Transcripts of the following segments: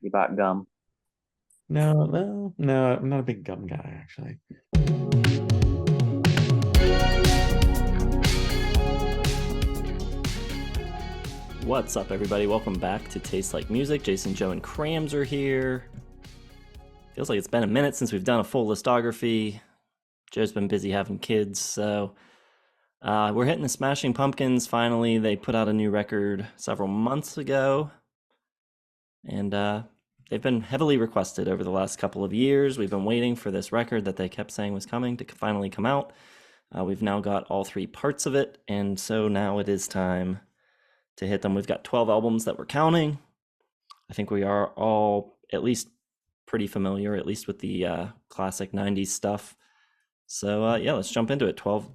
You bought gum. No, no, no, I'm not a big gum guy, actually. What's up, everybody? Welcome back to Taste Like Music. Jason, Joe, and Crams are here. Feels like it's been a minute since we've done a full listography. Joe's been busy having kids, so we're hitting the Smashing Pumpkins. Finally, they put out a new record several months ago, and they've been heavily requested over the last couple of years. We've been waiting for this record that they kept saying was coming to finally come out. We've now got all three parts of it, and so now it is time to hit them. We've got 12 albums that we're counting. I think we are all at least pretty familiar, at least with the classic 90s stuff. So yeah, let's jump into it. 12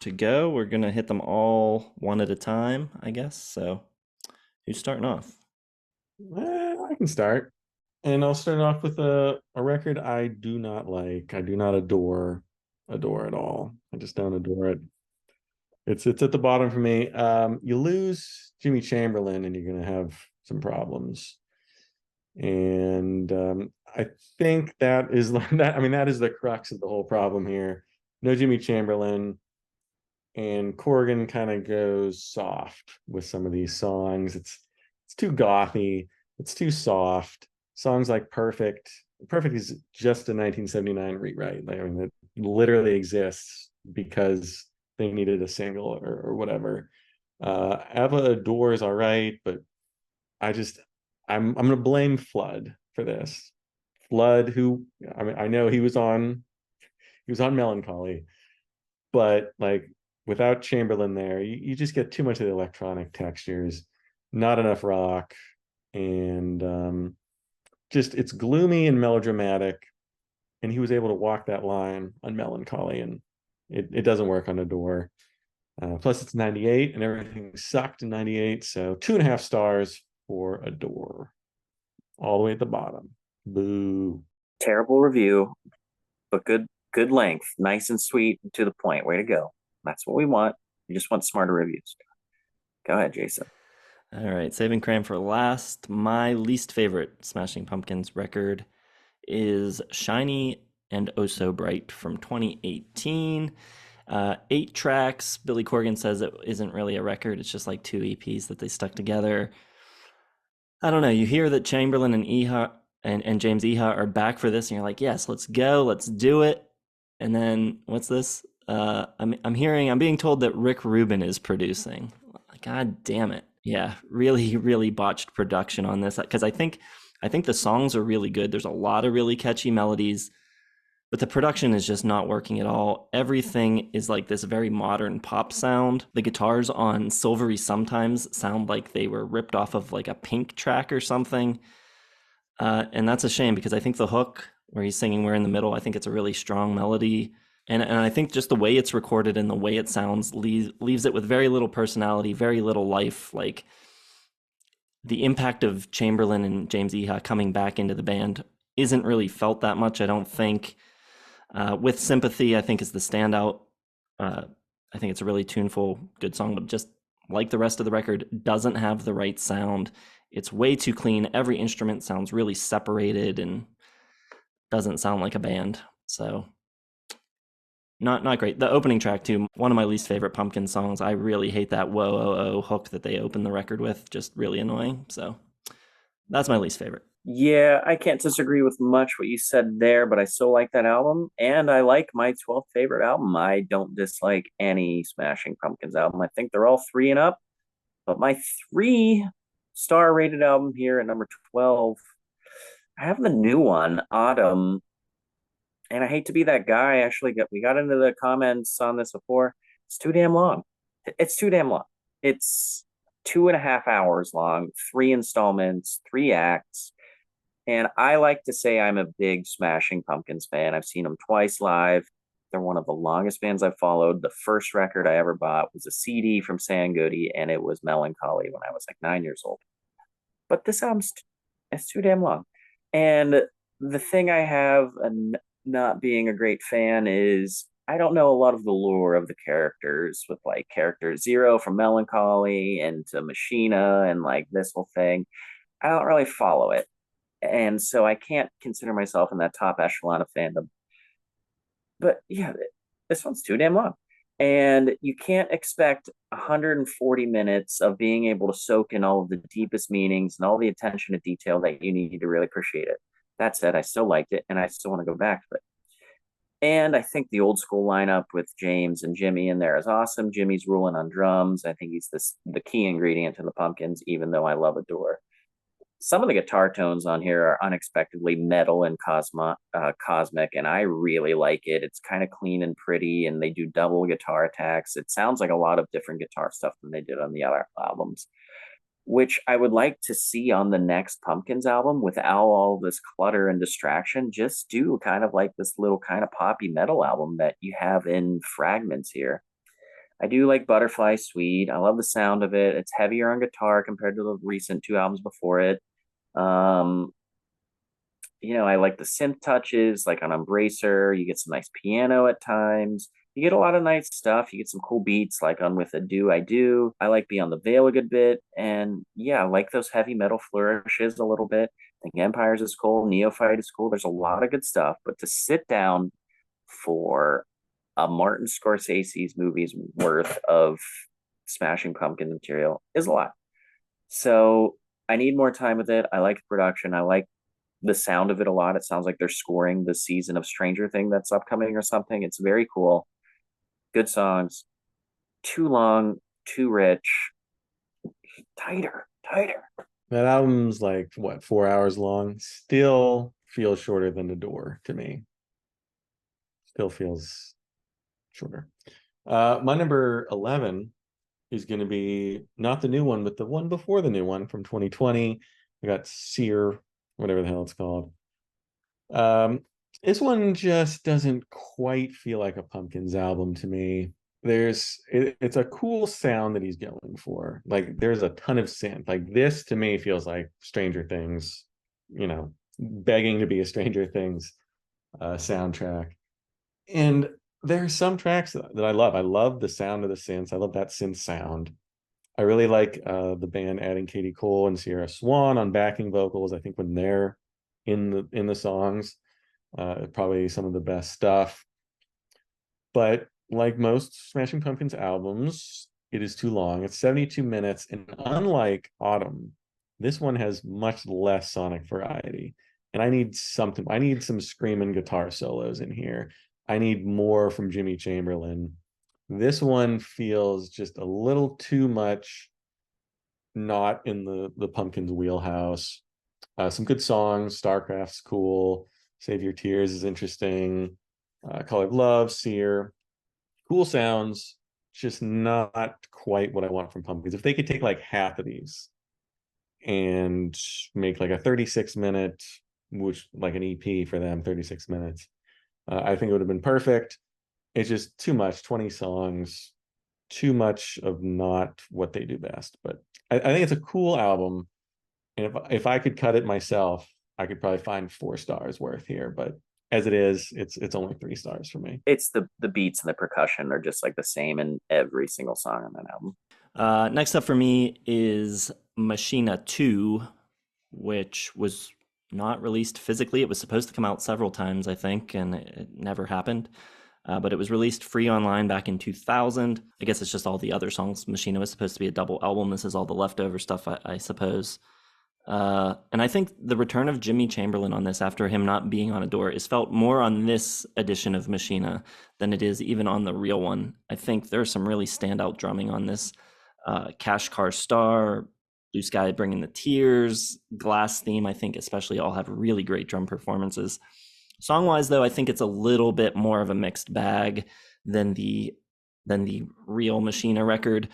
to go. We're going to hit them all one at a time, I guess. So who's starting off? I can start. And I'll start off with a record I do not like. I do not adore at all. I just don't adore it. It's at the bottom for me. You lose Jimmy Chamberlain and you're gonna have some problems. And I think that is that. I mean, that is the crux of the whole problem here. No Jimmy Chamberlain, and Corgan kind of goes soft with some of these songs. It's too gothy. It's too soft. Songs like Perfect. Perfect is just a 1979 rewrite. Like, I mean, it literally exists because they needed a single or whatever. Ava Adore is all right, but I just I'm gonna blame Flood for this. Flood, who I mean, I know he was on Melancholy, but like without Chamberlain there, you just get too much of the electronic textures, not enough rock, and just it's gloomy and melodramatic. And he was able to walk that line on Melancholy, and it doesn't work on Adore. Plus, it's 98, and everything sucked in 98. So 2.5 stars for Adore, all the way at the bottom. Boo. Terrible review, but good length. Nice and sweet and to the point. Way to go. That's what we want. We just want smarter reviews. Go ahead, Jason. All right, saving Cram for last. My least favorite Smashing Pumpkins record is Shiny and Oh So Bright from 2018. 8 tracks. Billy Corgan says it isn't really a record, it's just like two EPs that they stuck together. I don't know. You hear that Chamberlain and Iha and James Iha are back for this, and you're like, yes, let's go, let's do it. And then what's this? I'm being told that Rick Rubin is producing. God damn it. Yeah, really, really botched production on this because I think the songs are really good. There's a lot of really catchy melodies, but the production is just not working at all. Everything is like this very modern pop sound. The guitars on Silvery Sometimes sound like they were ripped off of like a Pink track or something. And that's a shame because I think the hook where he's singing "We're in the Middle," I think it's a really strong melody. And I think just the way it's recorded and the way it sounds leaves it with very little personality, very little life. Like the impact of Chamberlain and James Iha coming back into the band isn't really felt that much, I don't think. With Sympathy, I think is the standout. I think it's a really tuneful, good song, but just like the rest of the record, doesn't have the right sound. It's way too clean. Every instrument sounds really separated and doesn't sound like a band. So not great. The opening track too, one of my least favorite Pumpkin songs. I really hate that whoa oh oh hook that they open the record with. Just really annoying. So that's my least favorite. Yeah, I can't disagree with much what you said there, but I still like that album, and I like my 12th favorite album. I don't dislike any Smashing Pumpkins album. I think they're all three and up, but my 3-star rated album here at number 12, I have the new one, Autumn. And I hate to be that guy. Actually, we got into the comments on this before. It's too damn long. It's too damn long. It's 2.5 hours long, 3 installments, 3 acts. And I like to say I'm a big Smashing Pumpkins fan. I've seen them twice live. They're one of the longest bands I've followed. The first record I ever bought was a CD from San Goody, and it was Melancholy when I was like 9 years old. But this album's it's too damn long. And the thing I have, not being a great fan, is I don't know a lot of the lore of the characters, with like character Zero from Melancholy and to Machina and like this whole thing. I don't really follow it. And so I can't consider myself in that top echelon of fandom. But yeah, this one's too damn long. And you can't expect 140 minutes of being able to soak in all of the deepest meanings and all the attention to detail that you need to really appreciate it. That said, I still liked it and I still want to go back to it. And I think the old school lineup with James and Jimmy in there is awesome. Jimmy's ruling on drums. I think he's the key ingredient to the Pumpkins, even though I love Adore. Some of the guitar tones on here are unexpectedly metal and cosmic, and I really like it. It's kind of clean and pretty, and they do double guitar attacks. It sounds like a lot of different guitar stuff than they did on the other albums, which I would like to see on the next Pumpkins album without all this clutter and distraction. Just do kind of like this little kind of poppy metal album that you have in fragments here. I do like Butterfly Suite. I love the sound of it. It's heavier on guitar compared to the recent two albums before it. Um, I like the synth touches, like on Embracer. You get some nice piano at times. You get a lot of nice stuff. You get some cool beats, like on With a Do I Do. I like Beyond the Veil a good bit. And yeah, I like those heavy metal flourishes a little bit. I think Empires is cool. Neophyte is cool. There's a lot of good stuff. But to sit down for a Martin Scorsese's movie's worth of Smashing Pumpkin material is a lot. So I need more time with it. I like the production. I like the sound of it a lot. It sounds like they're scoring the season of Stranger Thing that's upcoming or something. It's very cool. Good songs. Too long, too rich. Tighter. That album's like what, 4 hours long? Still feels shorter than The Door to me. Still feels shorter. My number 11 is going to be not the new one, but the one before the new one from 2020. I got Sigur, whatever the hell it's called. This one just doesn't quite feel like a Pumpkins album to me. It's a cool sound that he's going for. Like there's a ton of synth. Like this to me feels like Stranger Things, begging to be a Stranger Things soundtrack. And there's some tracks that I love. I love the sound of the synths. I love that synth sound. I really like the band adding Katie Cole and Sierra Swan on backing vocals. I think when they're in the songs, probably some of the best stuff. But like most Smashing Pumpkins albums, it is too long. It's 72 minutes, and unlike Autumn, this one has much less sonic variety. And I need something. I need some screaming guitar solos in here. I need more from Jimmy Chamberlin. This one feels just a little too much not in the Pumpkins wheelhouse. Some good songs. Starcraft's cool. Save Your Tears is interesting. Color of Love, Sear. Cool sounds, just not quite what I want from Pumpkins. If they could take like half of these and make like a 36-minute, which like an EP for them, 36 minutes, I think it would have been perfect. It's just too much, 20 songs, too much of not what they do best. But I think it's a cool album. And if I could cut it myself, I could probably find 4 stars worth here. But as it is, it's only 3 stars for me. It's the beats and the percussion are just like the same in every single song on that album. Next up for me is Machina 2, which was not released physically. It was supposed to come out several times, I think, and it never happened. But it was released free online back in 2000. I guess it's just all the other songs. Machina was supposed to be a double album. This is all the leftover stuff, I suppose. And I think the return of Jimmy Chamberlin on this after him not being on Adore is felt more on this edition of Machina than it is even on the real one. I think there's some really standout drumming on this. Cash Car Star, Blue Sky Bringing the Tears, Glass Theme, I think especially all have really great drum performances. Song-wise, though, I think it's a little bit more of a mixed bag than the real Machina record.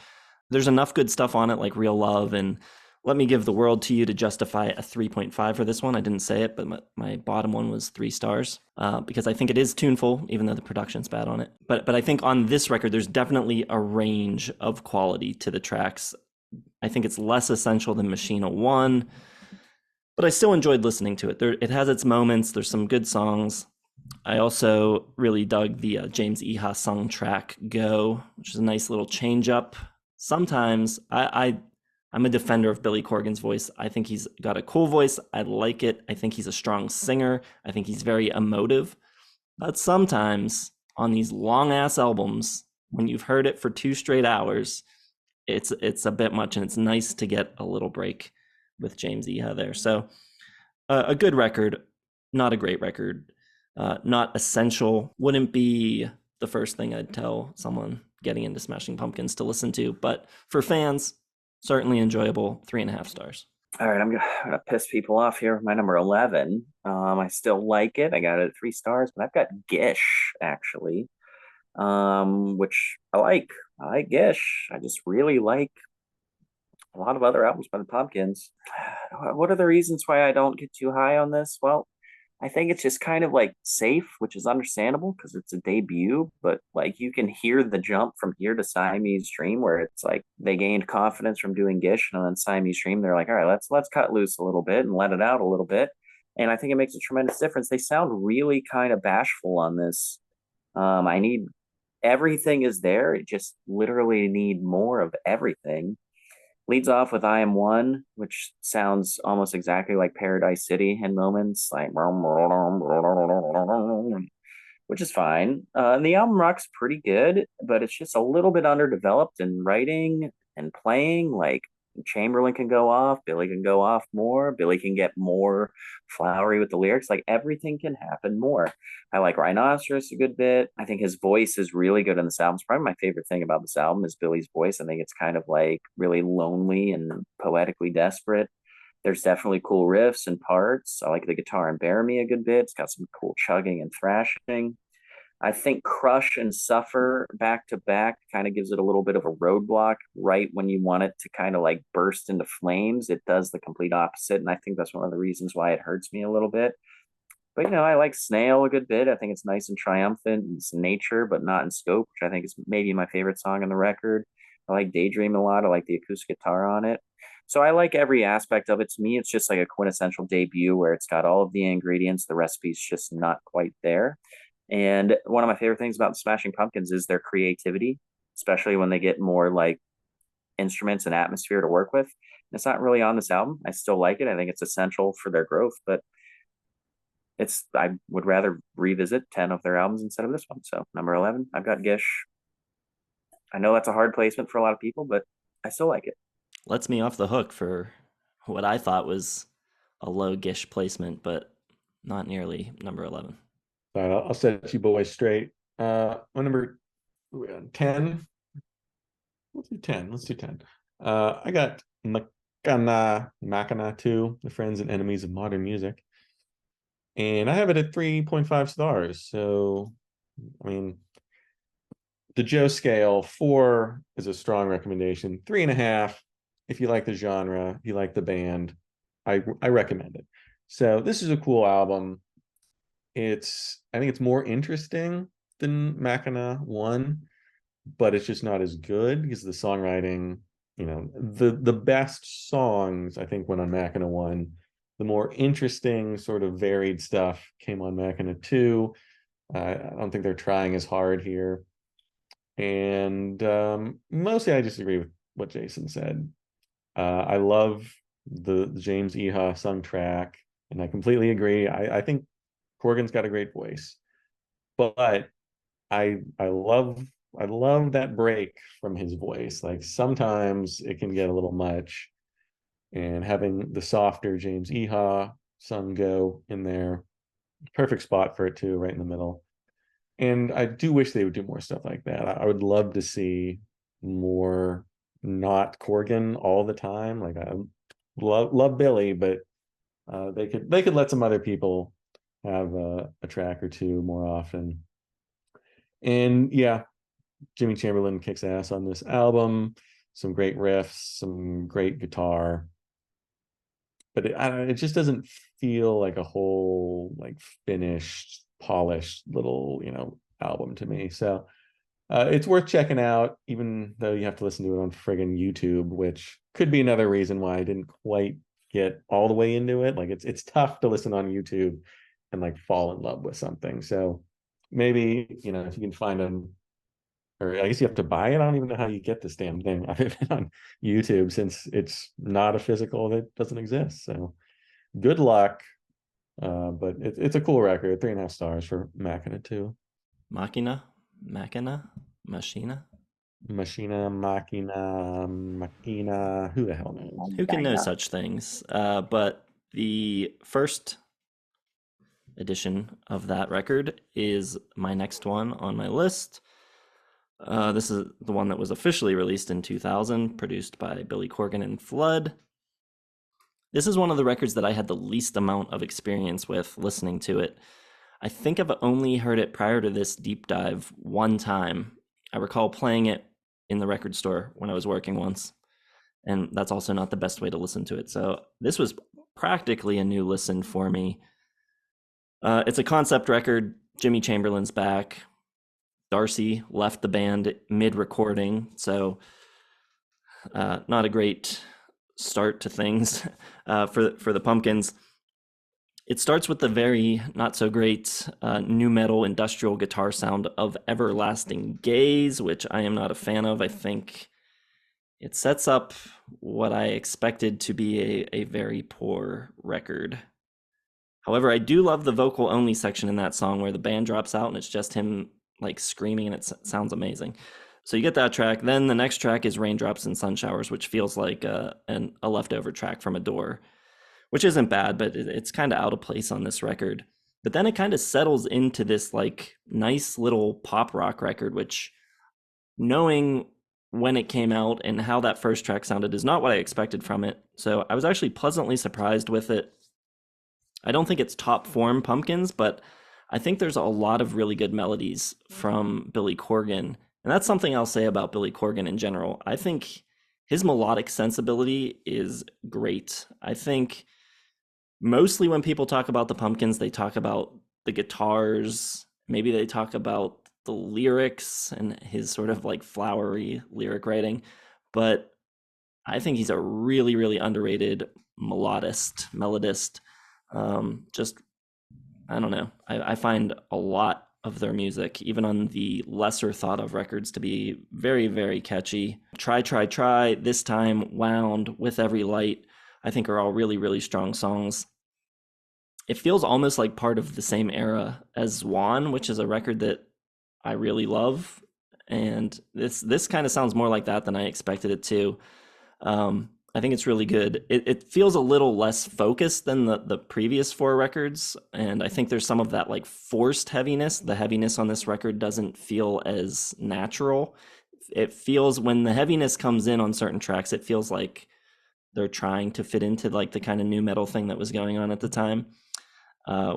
There's enough good stuff on it, like Real Love and Let Me Give the World to You, to justify a 3.5 for this one. I didn't say it, but my bottom one was 3 stars because I think it is tuneful, even though the production's bad on it. But I think on this record, there's definitely a range of quality to the tracks. I think it's less essential than Machina 1, but I still enjoyed listening to it. It has its moments. There's some good songs. I also really dug the James Iha sung track Go, which is a nice little change up. Sometimes I I'm a defender of Billy Corgan's voice. I think he's got a cool voice. I like it. I think he's a strong singer. I think he's very emotive. But sometimes on these long ass albums, when you've heard it for 2 straight hours, it's a bit much, and it's nice to get a little break with James Iha there. So a good record, not a great record, not essential. Wouldn't be the first thing I'd tell someone getting into Smashing Pumpkins to listen to, but for fans, certainly enjoyable. 3.5 stars. All right, I'm gonna piss people off here with my number 11. I still like it. I got it at 3 stars, but I've got Gish actually, which I like. I like Gish. I just really like a lot of other albums by the Pumpkins. What are the reasons why I don't get too high on this? Well, I think it's just kind of like safe, which is understandable because it's a debut, but like you can hear the jump from here to Siamese Dream where it's like they gained confidence from doing Gish, and then Siamese Dream, they're like, all right, let's cut loose a little bit and let it out a little bit. And I think it makes a tremendous difference. They sound really kind of bashful on this. I need everything is there. It just literally need more of everything. Leads off with I Am One, which sounds almost exactly like Paradise City in moments, like which is fine. And the album rock's pretty good, but it's just a little bit underdeveloped in writing and playing. Like Chamberlain can go off, Billy can go off more, Billy can get more flowery with the lyrics. Like everything can happen more. I like Rhinoceros a good bit. I think his voice is really good in this album. It's probably my favorite thing about this album is Billy's voice. I think it's kind of like really lonely and poetically desperate. There's definitely cool riffs and parts. I like the guitar in Bear Me a good bit. It's got some cool chugging and thrashing. I think Crush and Suffer back to back kind of gives it a little bit of a roadblock right when you want it to kind of like burst into flames. It does the complete opposite. And I think that's one of the reasons why it hurts me a little bit. But I like Snail a good bit. I think it's nice and triumphant. It's nature, but not in scope, which I think is maybe my favorite song on the record. I like Daydream a lot. I like the acoustic guitar on it. So I like every aspect of it. To me, it's just like a quintessential debut where it's got all of the ingredients. The recipe's just not quite there. And one of my favorite things about Smashing Pumpkins is their creativity, especially when they get more like instruments and atmosphere to work with. And it's not really on this album. I still like it. I think it's essential for their growth, but I would rather revisit 10 of their albums instead of this one. So number 11, I've got Gish. I know that's a hard placement for a lot of people, but I still like it. Lets me off the hook for what I thought was a low Gish placement, but not nearly number 11. All right, I'll set you boys straight. My number 10. Let's do 10. Let's do 10. I got Makana 2, The Friends and Enemies of Modern Music. And I have it at 3.5 stars. So, I mean, the Joe scale, 4 is a strong recommendation. 3.5, if you like the genre, you like the band, I recommend it. So this is a cool album. I think it's more interesting than Makina 1, but it's just not as good because the songwriting, the best songs I think went on Makina 1. The more interesting sort of varied stuff came on Makina 2. I don't think they're trying as hard here. And mostly I disagree with what Jason said. I love the James Iha sung track, and I completely agree. I think Corgan's got a great voice, but I love that break from his voice. Like sometimes it can get a little much, and having the softer James Iha sung go in there, perfect spot for it too, right in the middle. And I do wish they would do more stuff like that. I would love to see more not Corgan all the time. Like I love Billy, but they could let some other people have a track or two more often. And yeah, Jimmy Chamberlain kicks ass on this album. Some great riffs, some great guitar, but it just doesn't feel like a whole like finished, polished little album to me. So it's worth checking out, even though you have to listen to it on friggin' YouTube, which could be another reason why I didn't quite get all the way into it. Like it's tough to listen on YouTube and like fall in love with something. So maybe if you can find or I guess you have to buy it. I don't even know how you get this damn thing. I have it on YouTube since it's not a physical that doesn't exist. So good luck. But it's a cool record. 3.5 stars for Machina too. Machina. Machina. Who the hell knows? Who can know such things? But the first edition of that record is my next one on my list. This is the one that was officially released in 2000, produced by Billy Corgan and Flood. This is one of the records that I had the least amount of experience with listening to it. I think I've only heard it prior to this deep dive one time. I recall playing it in the record store when I was working once, and that's also not the best way to listen to it. So this was practically a new listen for me. It's a concept record. Jimmy Chamberlin's back. Darcy left the band mid-recording, so not a great start to things for the Pumpkins. It starts with the very not so great nu metal industrial guitar sound of Everlasting Gaze, which I am not a fan of. I think it sets up what I expected to be a very poor record. However, I do love the vocal only section in that song where the band drops out and it's just him like screaming, and it sounds amazing. So you get that track. Then the next track is Raindrops and Sun Showers, which feels like a leftover track from Adore, which isn't bad, but it's kind of out of place on this record. But then it kind of settles into this like nice little pop rock record, which, knowing when it came out and how that first track sounded, is not what I expected from it. So I was actually pleasantly surprised with it. I don't think it's top form Pumpkins, but I think there's a lot of really good melodies from Billy Corgan. And that's something I'll say about Billy Corgan in general. I think his melodic sensibility is great. I think mostly when people talk about the Pumpkins, they talk about the guitars, maybe they talk about the lyrics and his sort of like flowery lyric writing. But I think he's a really, really underrated melodist. Just, I don't know. I find a lot of their music, even on the lesser thought of records, to be very, very catchy. Try, This Time, Wound, With Every Light, I think are all really, really strong songs. It feels almost like part of the same era as Juan, which is a record that I really love. And this kind of sounds more like that than I expected it to. I think it's really good. It feels a little less focused than the previous four records, and I think there's some of that like forced heaviness. The heaviness on this record doesn't feel as natural. It feels, when the heaviness comes in on certain tracks, it feels like they're trying to fit into like the kind of nu metal thing that was going on at the time,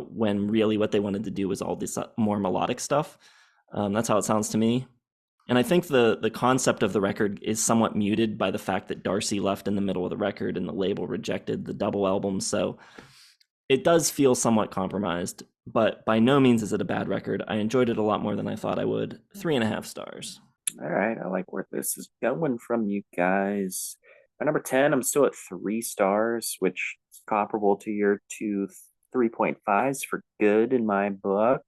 when really what they wanted to do was all this more melodic stuff. That's how it sounds to me. And I think the concept of the record is somewhat muted by the fact that Darcy left in the middle of the record and the label rejected the double album. So it does feel somewhat compromised, but by no means is it a bad record. I enjoyed it a lot more than I thought I would. 3.5 stars. All right. I like where this is going from you guys. My number 10, I'm still at 3 stars, which is comparable to your 3.5s for good in my book.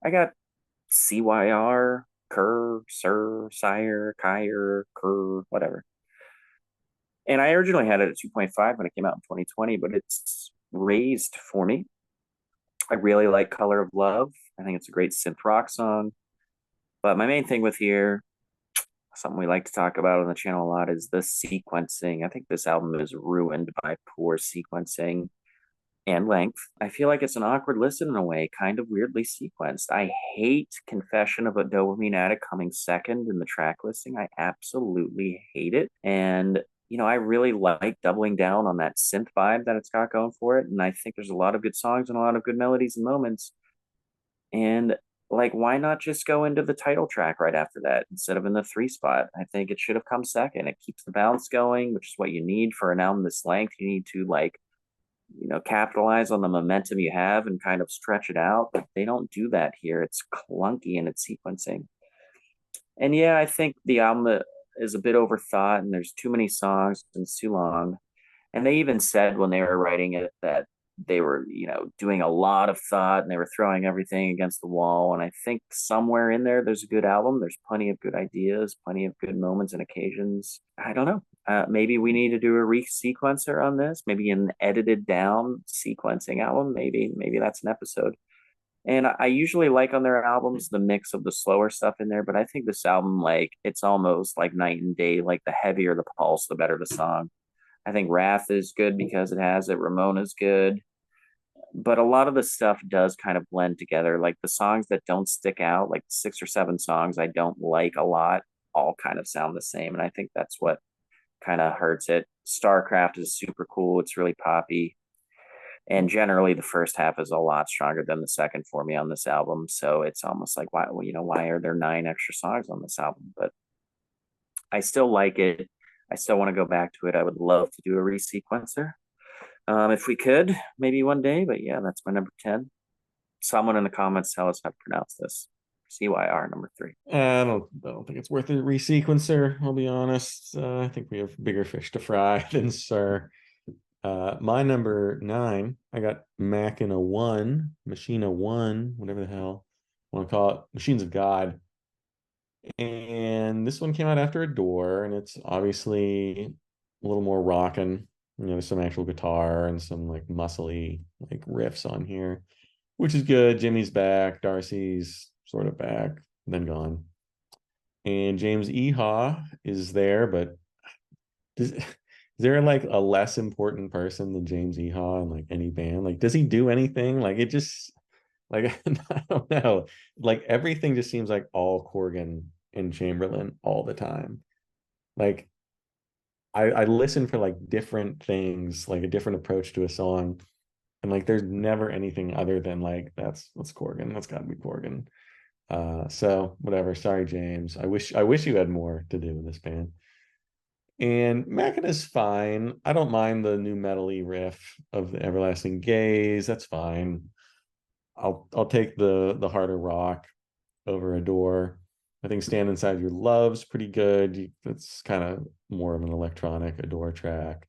I got CYR, Kerr, Sir, Sire, Kyer, Kerr, whatever. And I originally had it at 2.5 when it came out in 2020, but it's raised for me. I really like Color of Love. I think it's a great synth rock song. But my main thing with here, something we like to talk about on the channel a lot, is the sequencing. I think this album is ruined by poor sequencing and length. I feel like it's an awkward listen in a way, kind of weirdly sequenced. I hate Confession of a Dopamine Addict coming second in the track listing. I absolutely hate it. And, I really like doubling down on that synth vibe that it's got going for it. And I think there's a lot of good songs and a lot of good melodies and moments. And like, why not just go into the title track right after that instead of in the 3 spot? I think it should have come second. It keeps the balance going, which is what you need for an album this length. You need to capitalize on the momentum you have and kind of stretch it out. But they don't do that here. It's clunky in its sequencing. And yeah, I think the album is a bit overthought and there's too many songs and it's too long. And they even said when they were writing it that they were, doing a lot of thought and they were throwing everything against the wall. And I think somewhere in there's a good album. There's plenty of good ideas, plenty of good moments and occasions. I don't know. Maybe we need to do a resequencer on this, maybe an edited down sequencing album. Maybe that's an episode. And I usually like on their albums the mix of the slower stuff in there, but I think this album, like, it's almost like night and day. Like, the heavier the pulse, the better the song. I think Wrath is good because it has it. Ramona's good, but a lot of the stuff does kind of blend together. Like, the songs that don't stick out, like 6 or 7 songs I don't like a lot, all kind of sound the same. And I think that's what kind of hurts it. Starcraft is super cool. It's really poppy. And generally, the first half is a lot stronger than the second for me on this album. So it's almost like, why are there 9 extra songs on this album? But I still like it. I still want to go back to it. I would love to do a resequencer. If we could, maybe one day. But yeah, that's my number 10. Someone in the comments tell us how to pronounce this. CYR number 3. I don't think it's worth a resequencer. I'll be honest. I think we have bigger fish to fry than Sir. My number 9, I got Machina 1, Machina 1, whatever the hell I want to call it, Machines of God. And this one came out after Adore, and it's obviously a little more rockin'. There's some actual guitar and some like muscly like riffs on here, which is good. Jimmy's back, Darcy's sort of back, then gone. And James Eha is there, but is there like a less important person than James Eha in like any band? Like, does he do anything? Like, it just like I don't know. Like, everything just seems like all Corgan and Chamberlain all the time. Like, I listen for like different things, like a different approach to a song, and like there's never anything other than like that's Corgan. That's gotta be Corgan. So whatever. Sorry, James. I wish you had more to do with this band. And Machina's fine. I don't mind the new metally riff of the Everlasting Gaze. That's fine. I'll take the harder rock over Adore. I think Stand Inside Your Love's pretty good. It's kind of more of an electronic Adore track.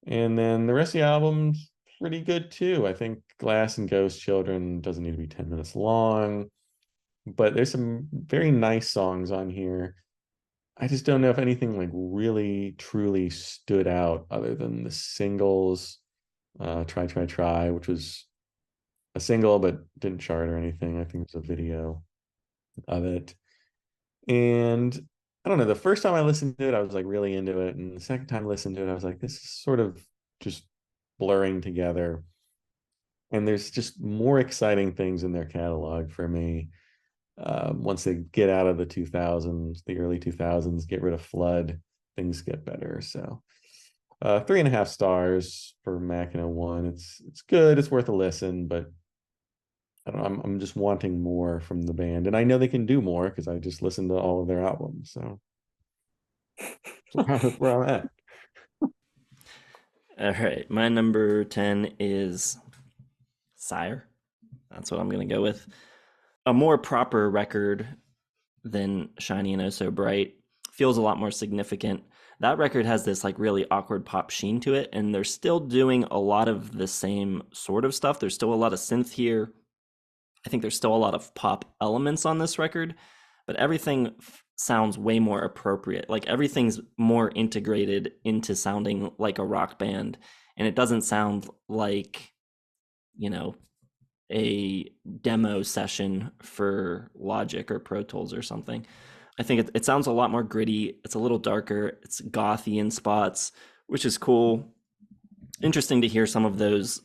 And then the rest of the album's pretty good too. I think Glass and Ghost Children doesn't need to be 10 minutes long, but there's some very nice songs on here. I just don't know if anything like really truly stood out other than the singles. Try, Try, Try, which was a single but didn't chart or anything. I think it was a video of it. And I don't know, the first time I listened to it, I was like really into it. And the second time I listened to it, I was like, this is sort of just blurring together. And there's just more exciting things in their catalog for me. Once they get out of the 2000s, the early 2000s, get rid of Flood, things get better. So 3.5 stars for Machina 1. It's good. It's worth a listen, but I don't know, I'm just wanting more from the band, and I know they can do more because I just listened to all of their albums. So that's where I'm at. All right, my number 10 is Sire. That's what I'm gonna go with. A more proper record than Shiny and Oh So Bright. Feels a lot more significant. That record has this like really awkward pop sheen to it, and they're still doing a lot of the same sort of stuff. There's still a lot of synth here. I think there's still a lot of pop elements on this record, but everything sounds way more appropriate. Like, everything's more integrated into sounding like a rock band, and it doesn't sound like, a demo session for Logic or Pro Tools or something. I think it sounds a lot more gritty. It's a little darker. It's gothy in spots, which is cool. Interesting to hear some of those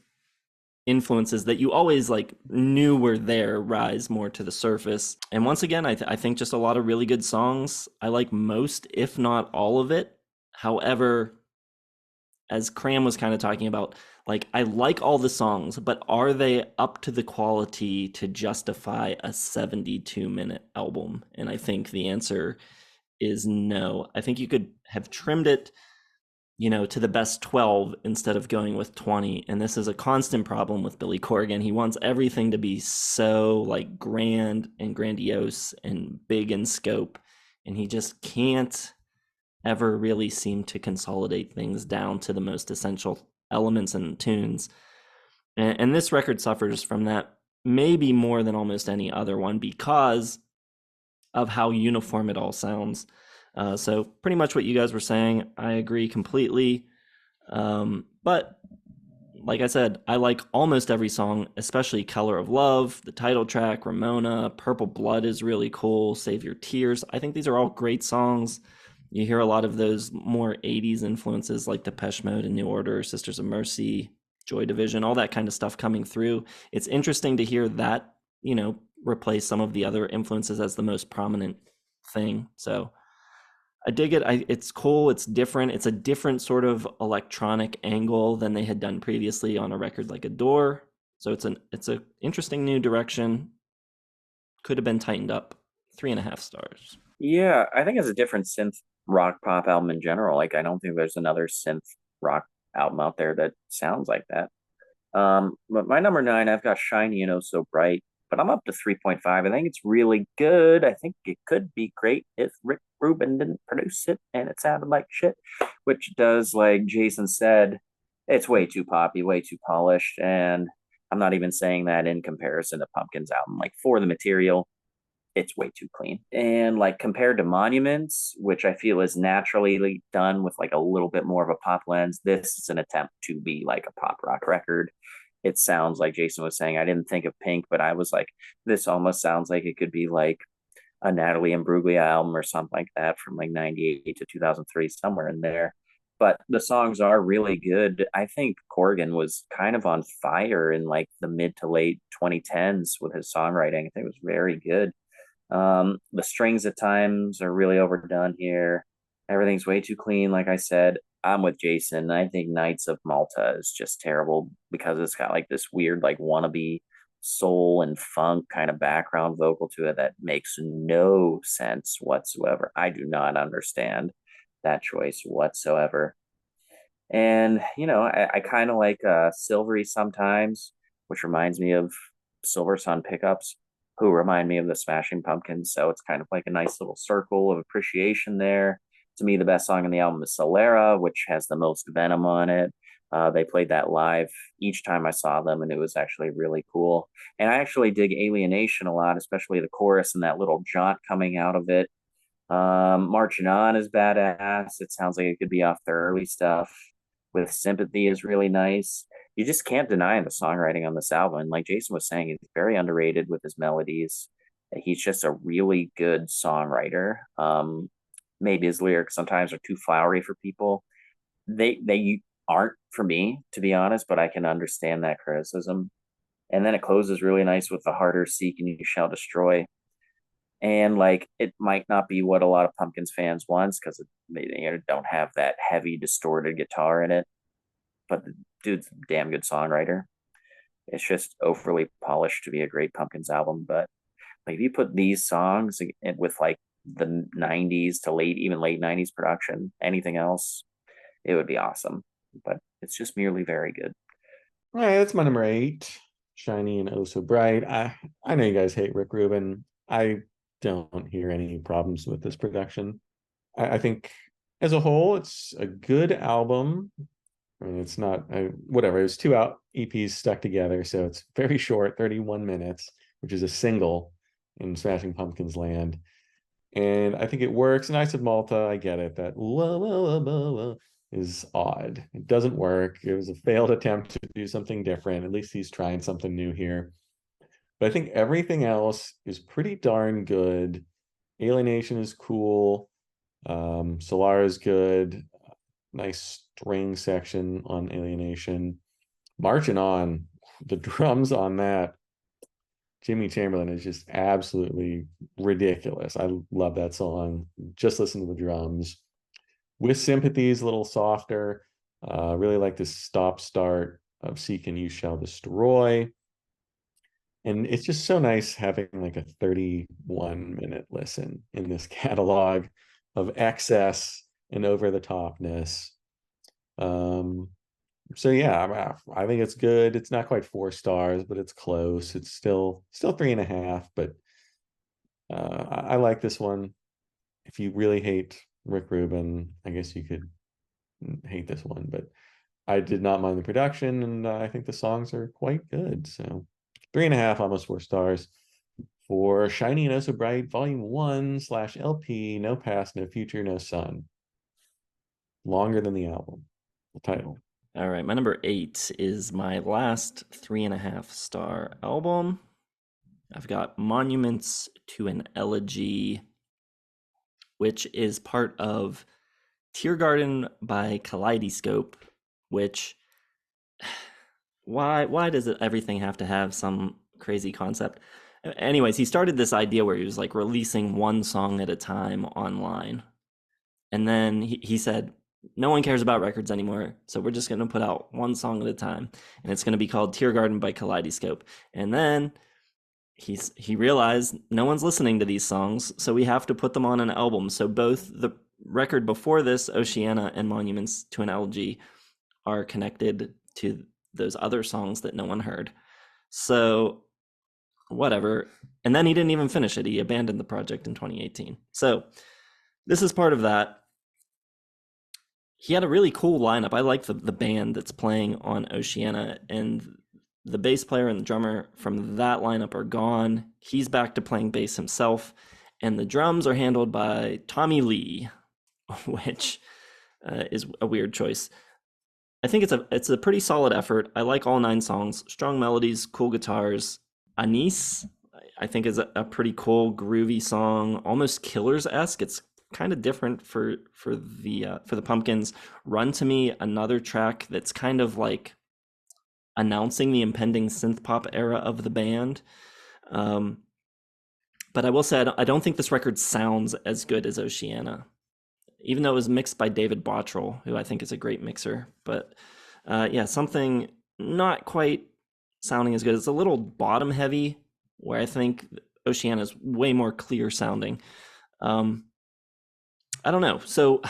influences that you always like knew were there rise more to the surface. And once again, I think just a lot of really good songs. I like most, if not all of it. However, as Cram was kind of talking about, like, I like all the songs, but are they up to the quality to justify a 72-minute album? And I think the answer is no. I think you could have trimmed it, to the best 12 instead of going with 20. And this is a constant problem with Billy Corgan. He wants everything to be so like grand and grandiose and big in scope, and he just can't ever really seem to consolidate things down to the most essential elements and tunes. And this record suffers from that maybe more than almost any other one because of how uniform it all sounds. So pretty much what you guys were saying, I agree completely. But like I said, I like almost every song, especially Color of Love, the title track, Ramona, Purple Blood is really cool, Save Your Tears. I think these are all great songs. You hear a lot of those more 80s influences like Depeche Mode and New Order, Sisters of Mercy, Joy Division, all that kind of stuff coming through. It's interesting to hear that, replace some of the other influences as the most prominent thing. So I dig it. It's cool. It's different. It's a different sort of electronic angle than they had done previously on a record like Adore. So it's a interesting new direction. Could have been tightened up. 3.5 stars. Yeah, I think it's a different synth rock pop album in general. Like, I don't think there's another synth rock album out there that sounds like that. But my number 9, I've got Shiny and Oh So Bright, but I'm up to 3.5. I think it's really good. I think it could be great if Rick Rubin didn't produce it and it sounded like shit, which does, like Jason said, it's way too poppy, way too polished. And I'm not even saying that in comparison to Pumpkin's album. Like, for the material, it's way too clean. And like compared to Monuments, which I feel is naturally done with like a little bit more of a pop lens, this is an attempt to be like a pop rock record. It sounds like Jason was saying, I didn't think of Pink, but I was like, this almost sounds like it could be like a Natalie Imbruglia album or something like that from like 98 to 2003, somewhere in there. But the songs are really good. I think Corgan was kind of on fire in like the mid to late 2010s with his songwriting. I think it was very good. The strings at times are really overdone here. Everything's way too clean. Like I said, I'm with Jason. I think Knights of Malta is just terrible because it's got like this weird, like wannabe soul and funk kind of background vocal to it that makes no sense whatsoever. I do not understand that choice whatsoever. And, I kind of like Silvery sometimes, which reminds me of Silver Sun Pickups, who remind me of the Smashing Pumpkins. So it's kind of like a nice little circle of appreciation there. To me, the best song on the album is Solera, which has the most venom on it. They played that live each time I saw them, and it was actually really cool. And I actually dig Alienation a lot, especially the chorus and that little jaunt coming out of it. Marching On is badass. It sounds like it could be off the early stuff. With Sympathy is really nice. You just can't deny the songwriting on this album. And like Jason was saying, he's very underrated with his melodies. He's just a really good songwriter. Maybe his lyrics sometimes are too flowery for people. They aren't for me, to be honest, but I can understand that criticism. And then it closes really nice with The Harder Seek and You Shall Destroy. And like it might not be what a lot of Pumpkins fans wants because they don't have that heavy distorted guitar in it, but the dude's a damn good songwriter. It's just overly polished to be a great Pumpkins album. But like if you put these songs with like the 90s to even late 90s production, anything else, it would be awesome. But it's just merely very good. All right, that's my number 8. Shiny and Oh So Bright. I know you guys hate Rick Rubin. I don't hear any problems with this production. I think as a whole, it's a good album. I mean, it's not whatever. It was 2 out EPs stuck together, so it's very short, 31 minutes, which is a single in Smashing Pumpkins land. And I think it works. Knights of Malta, I get it. That la, la, la, la, la, is odd. It doesn't work. It was a failed attempt to do something different. At least he's trying something new here. But I think everything else is pretty darn good. Alienation is cool. Solar is good. Nice string section on Alienation. Marching On, the drums on that. Jimmy Chamberlain is just absolutely ridiculous. I love that song. Just listen to the drums. With Sympathy is a little softer. Really like this stop start of Seek and You Shall Destroy. And it's just so nice having like a 31-minute listen in this catalog of excess and over the topness. So yeah, I think it's good. It's not quite 4 stars, but it's close. It's still 3.5, but I like this one. If you really hate Rick Rubin, I guess you could hate this one, but I did not mind the production, and I think the songs are quite good. So 3.5, almost 4 stars for Shiny and Oh So Bright, Volume 1/LP, No Past, No Future, No Sun. Longer than the album, the title. All right, my number 8 is my last 3.5-star album. I've got Monuments to an Elegy, which is part of Tiergarten by Kaleidoscope, which why does everything have to have some crazy concept? Anyways, he started this idea where he was like releasing one song at a time online. And then he said, no one cares about records anymore, so we're just going to put out one song at a time, and it's going to be called Tiergarten by Kaleidoscope. And then he realized no one's listening to these songs, so we have to put them on an album. So both the record before this, Oceania, and Monuments to an Elegy, are connected to those other songs that no one heard. So whatever. And then he didn't even finish it. He abandoned the project in 2018. So this is part of that. He had a really cool lineup. I like the band that's playing on Oceania, and the bass player and the drummer from that lineup are gone. He's back to playing bass himself, and the drums are handled by Tommy Lee, which is a weird choice. I think it's a pretty solid effort. I like all 9 songs. Strong melodies, cool guitars. Anis, I think, is a pretty cool, groovy song, almost Killers-esque. It's kind of different for the Pumpkins. Run to Me, another track that's kind of like announcing the impending synth pop era of the band. But I will say I don't think this record sounds as good as Oceania, even though it was mixed by David Bottrell, who I think is a great mixer. But yeah, something not quite sounding as good. It's a little bottom heavy, where I think Oceania is way more clear sounding. I don't know. So,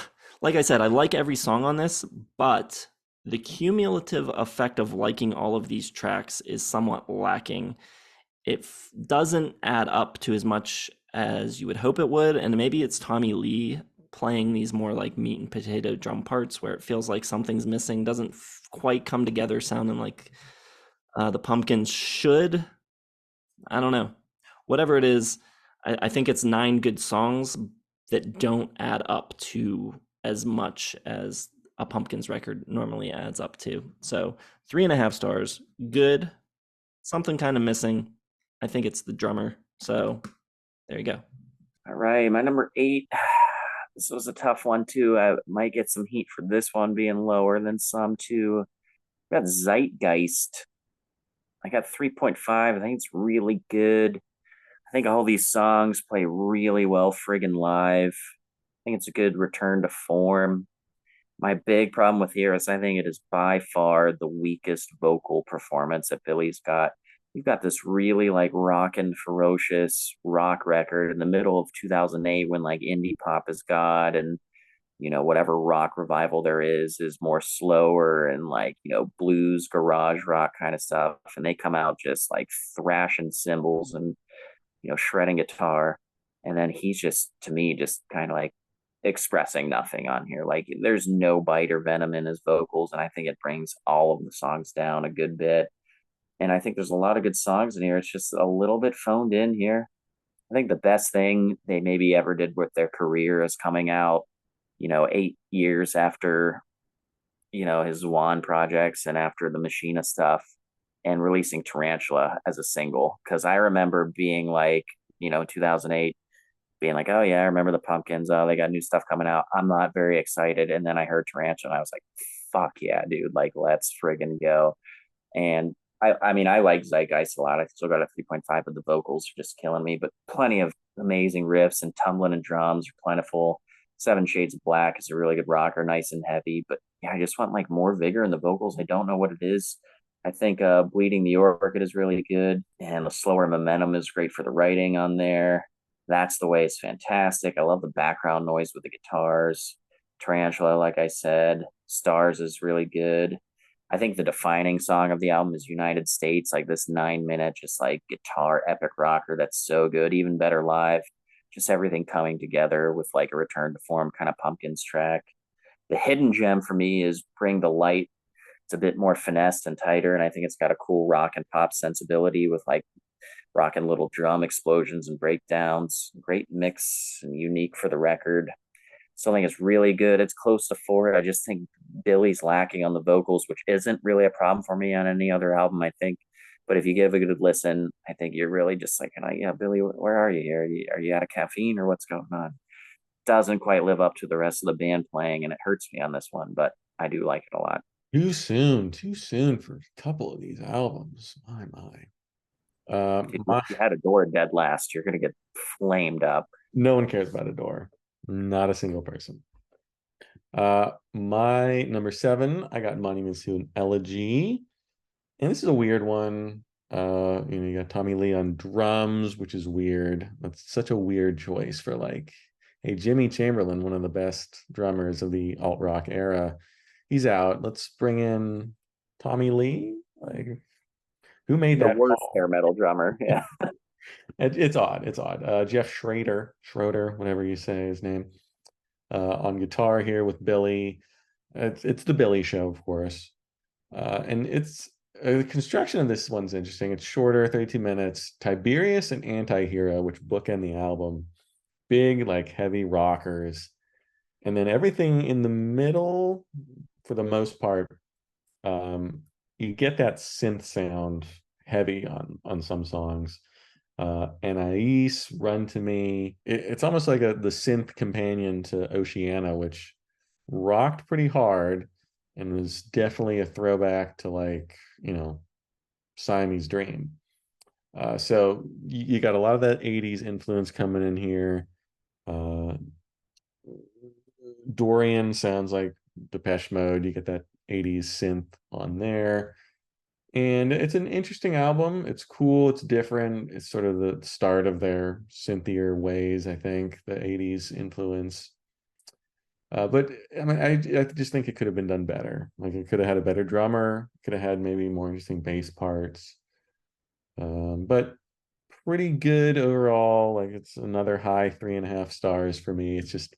like I said, I like every song on this, but the cumulative effect of liking all of these tracks is somewhat lacking. It doesn't add up to as much as you would hope it would, and maybe it's Tommy Lee playing these more like meat and potato drum parts where it feels like something's missing, doesn't quite come together sounding like the Pumpkins should. I don't know. Whatever it is, I think it's 9 good songs that don't add up to as much as a Pumpkins record normally adds up to. So 3.5 stars, good. Something kind of missing. I think it's the drummer. So there you go. All right, my number 8. This was a tough one too. I might get some heat for this one being lower than some too. I got Zeitgeist. I got 3.5. I think it's really good. I think all these songs play really well friggin' live. I think it's a good return to form. My big problem with here is I think it is by far the weakest vocal performance that Billy's got. You've got this really like rockin' ferocious rock record in the middle of 2008 when like indie pop is God, and whatever rock revival there is more slower and like blues garage rock kind of stuff, and they come out just like thrashing cymbals and shredding guitar. And then he's just, to me, just kind of like expressing nothing on here. Like there's no bite or venom in his vocals. And I think it brings all of the songs down a good bit. And I think there's a lot of good songs in here. It's just a little bit phoned in here. I think the best thing they maybe ever did with their career is coming out, 8 years after, his Juan projects and after the Machina stuff, and releasing Tarantula as a single. Because I remember being like, 2008, being like, oh yeah, I remember the Pumpkins. Oh, they got new stuff coming out. I'm not very excited. And then I heard Tarantula and I was like, fuck yeah, dude. Like, let's friggin' go. And I mean, I like Zeitgeist a lot. I still got a 3.5, but the vocals are just killing me. But plenty of amazing riffs, and tumbling and drums are plentiful. 7 Shades of Black is a really good rocker, nice and heavy. But yeah, I just want like more vigor in the vocals. I don't know what it is. I think Bleeding the Orchid is really good, and the slower momentum is great for the writing on there. That's the Way is fantastic. I love the background noise with the guitars. Tarantula, like I said. Stars is really good. I think the defining song of the album is United States, like this 9-minute, just like guitar epic rocker that's so good, even better live. Just everything coming together with like a return to form kind of Pumpkins track. The hidden gem for me is Bring the Light. It's a bit more finessed and tighter, and I think it's got a cool rock and pop sensibility with like rocking little drum explosions and breakdowns. Great mix and unique for the record. Something is really good. It's close to 4. I just think Billy's lacking on the vocals, which isn't really a problem for me on any other album, I think. But if you give a good listen, I think you're really just like, yeah, Billy, where are you here? Are you out of caffeine or what's going on? Doesn't quite live up to the rest of the band playing, and it hurts me on this one, but I do like it a lot. Too soon for a couple of these albums. My. If you had a door dead last, you're gonna get flamed up. No one cares about Adore. Not a single person. My number 7, I got Monuments to an Elegy. And this is a weird one. You got Tommy Lee on drums, which is weird. That's such a weird choice for like, hey, Jimmy Chamberlain, one of the best drummers of the alt rock era, he's out. Let's bring in Tommy Lee. Like, who made The that worst call? hair metal drummer. Yeah. It's odd. It's odd. Jeff Schroeder, whatever you say his name, on guitar here with Billy. It's the Billy show, of course. And the construction of this one's interesting. It's shorter, 32 minutes. Tiberius and Anti-Hero, which bookend the album. Big, like heavy rockers. And then everything in the middle, for the most part, you get that synth sound heavy on some songs. Anais, Run to Me. It's almost like the synth companion to Oceana, which rocked pretty hard and was definitely a throwback to like, Siamese Dream. So you got a lot of that 80s influence coming in here. Dorian sounds like Depeche Mode. You get that 80s synth on there. And it's an interesting album. It's cool. It's different. It's sort of the start of their synthier ways, I think, the 80s influence. But I mean, I just think it could have been done better. Like it could have had a better drummer, could have had maybe more interesting bass parts. But pretty good overall. Like it's another high 3.5 stars for me. It's just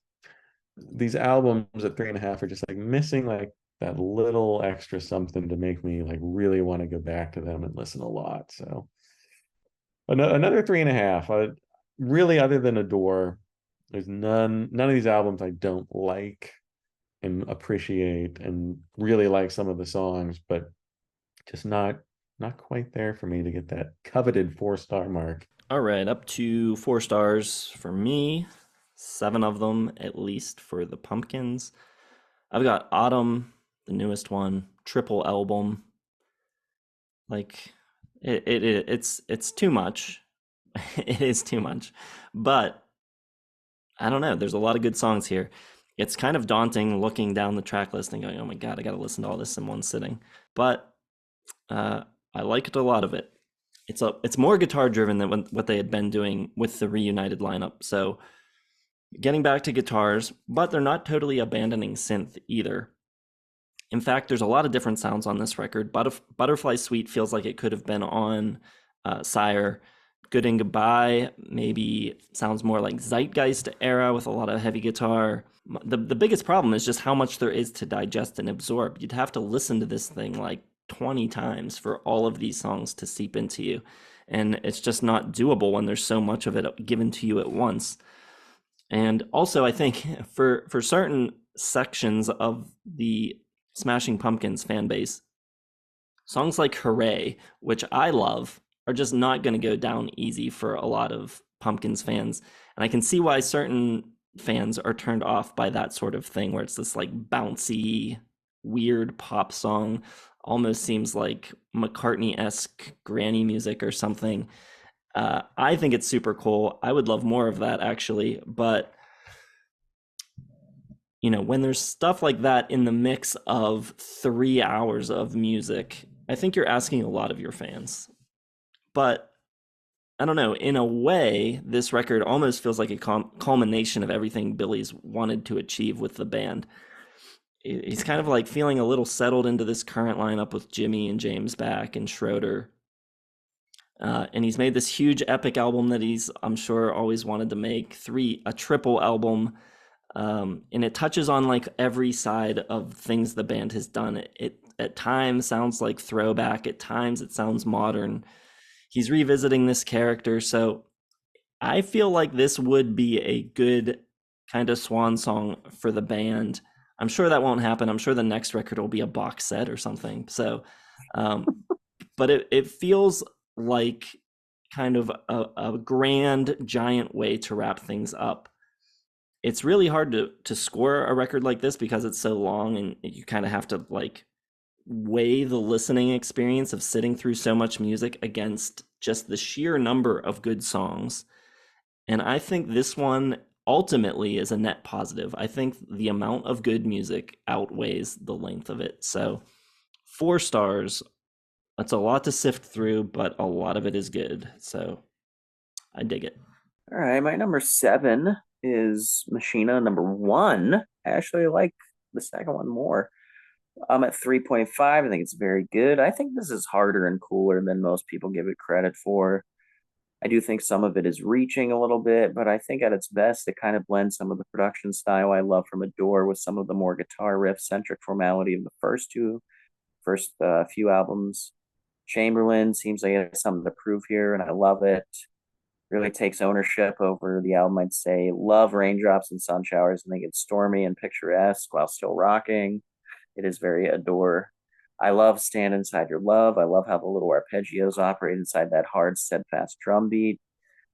these albums at 3.5 are just like missing like that little extra something to make me like really want to go back to them and listen a lot. So another 3.5. Really, other than Adore, there's none of these albums I don't like and appreciate and really like some of the songs, but just not quite there for me to get that coveted 4-star mark. All right, up to 4 stars for me. 7 of them at least for the Pumpkins. I've got Autumn, the newest one, triple album. Like it's too much. It is too much. But I don't know. There's a lot of good songs here. It's kind of daunting looking down the track list and going, "Oh my god, I got to listen to all this in one sitting." But I liked a lot of it. It's more guitar driven than what they had been doing with the reunited lineup. So getting back to guitars, but they're not totally abandoning synth either. In fact, there's a lot of different sounds on this record. Butterfly Suite feels like it could have been on Sire. Good and Goodbye maybe sounds more like Zeitgeist era with a lot of heavy guitar. The biggest problem is just how much there is to digest and absorb. You'd have to listen to this thing like 20 times for all of these songs to seep into you. And it's just not doable when there's so much of it given to you at once. And also, I think for certain sections of the Smashing Pumpkins fan base, songs like Hooray, which I love, are just not going to go down easy for a lot of Pumpkins fans. And I can see why certain fans are turned off by that sort of thing, where it's this like bouncy, weird pop song, almost seems like McCartney-esque granny music or something. I think it's super cool. I would love more of that, actually. But, when there's stuff like that in the mix of 3 hours of music, I think you're asking a lot of your fans. But I don't know, in a way, this record almost feels like a culmination of everything Billy's wanted to achieve with the band. He's kind of like feeling a little settled into this current lineup with Jimmy and James back and Schroeder. And he's made this huge epic album that I'm sure, always wanted to make, a triple album. And it touches on like every side of things the band has done. It at times sounds like throwback, at times it sounds modern. He's revisiting this character, so I feel like this would be a good kind of swan song for the band. I'm sure that won't happen. I'm sure the next record will be a box set or something. So, but it feels like kind of a grand, giant way to wrap things up. It's really hard to score a record like this because it's so long, and you kind of have to like weigh the listening experience of sitting through so much music against just the sheer number of good songs. And I think this one ultimately is a net positive. I think the amount of good music outweighs the length of it. So 4 stars, that's a lot to sift through, but a lot of it is good. So I dig it. All right, my number 7 is Machina. Number 1, I actually like the second one more. I'm at 3.5. I think it's very good. I think this is harder and cooler than most people give it credit for. I do think some of it is reaching a little bit, but I think at its best, it kind of blends some of the production style I love from Adore with some of the more guitar riff centric formality of the first few albums. Chamberlain seems like he has something to prove here, and I love it. Really takes ownership over the album, I'd say. Love Raindrops and Sun Showers. I think it's stormy and picturesque while still rocking. It is very Adore. I love Stand Inside Your Love. I love how the little arpeggios operate inside that hard, steadfast drum beat.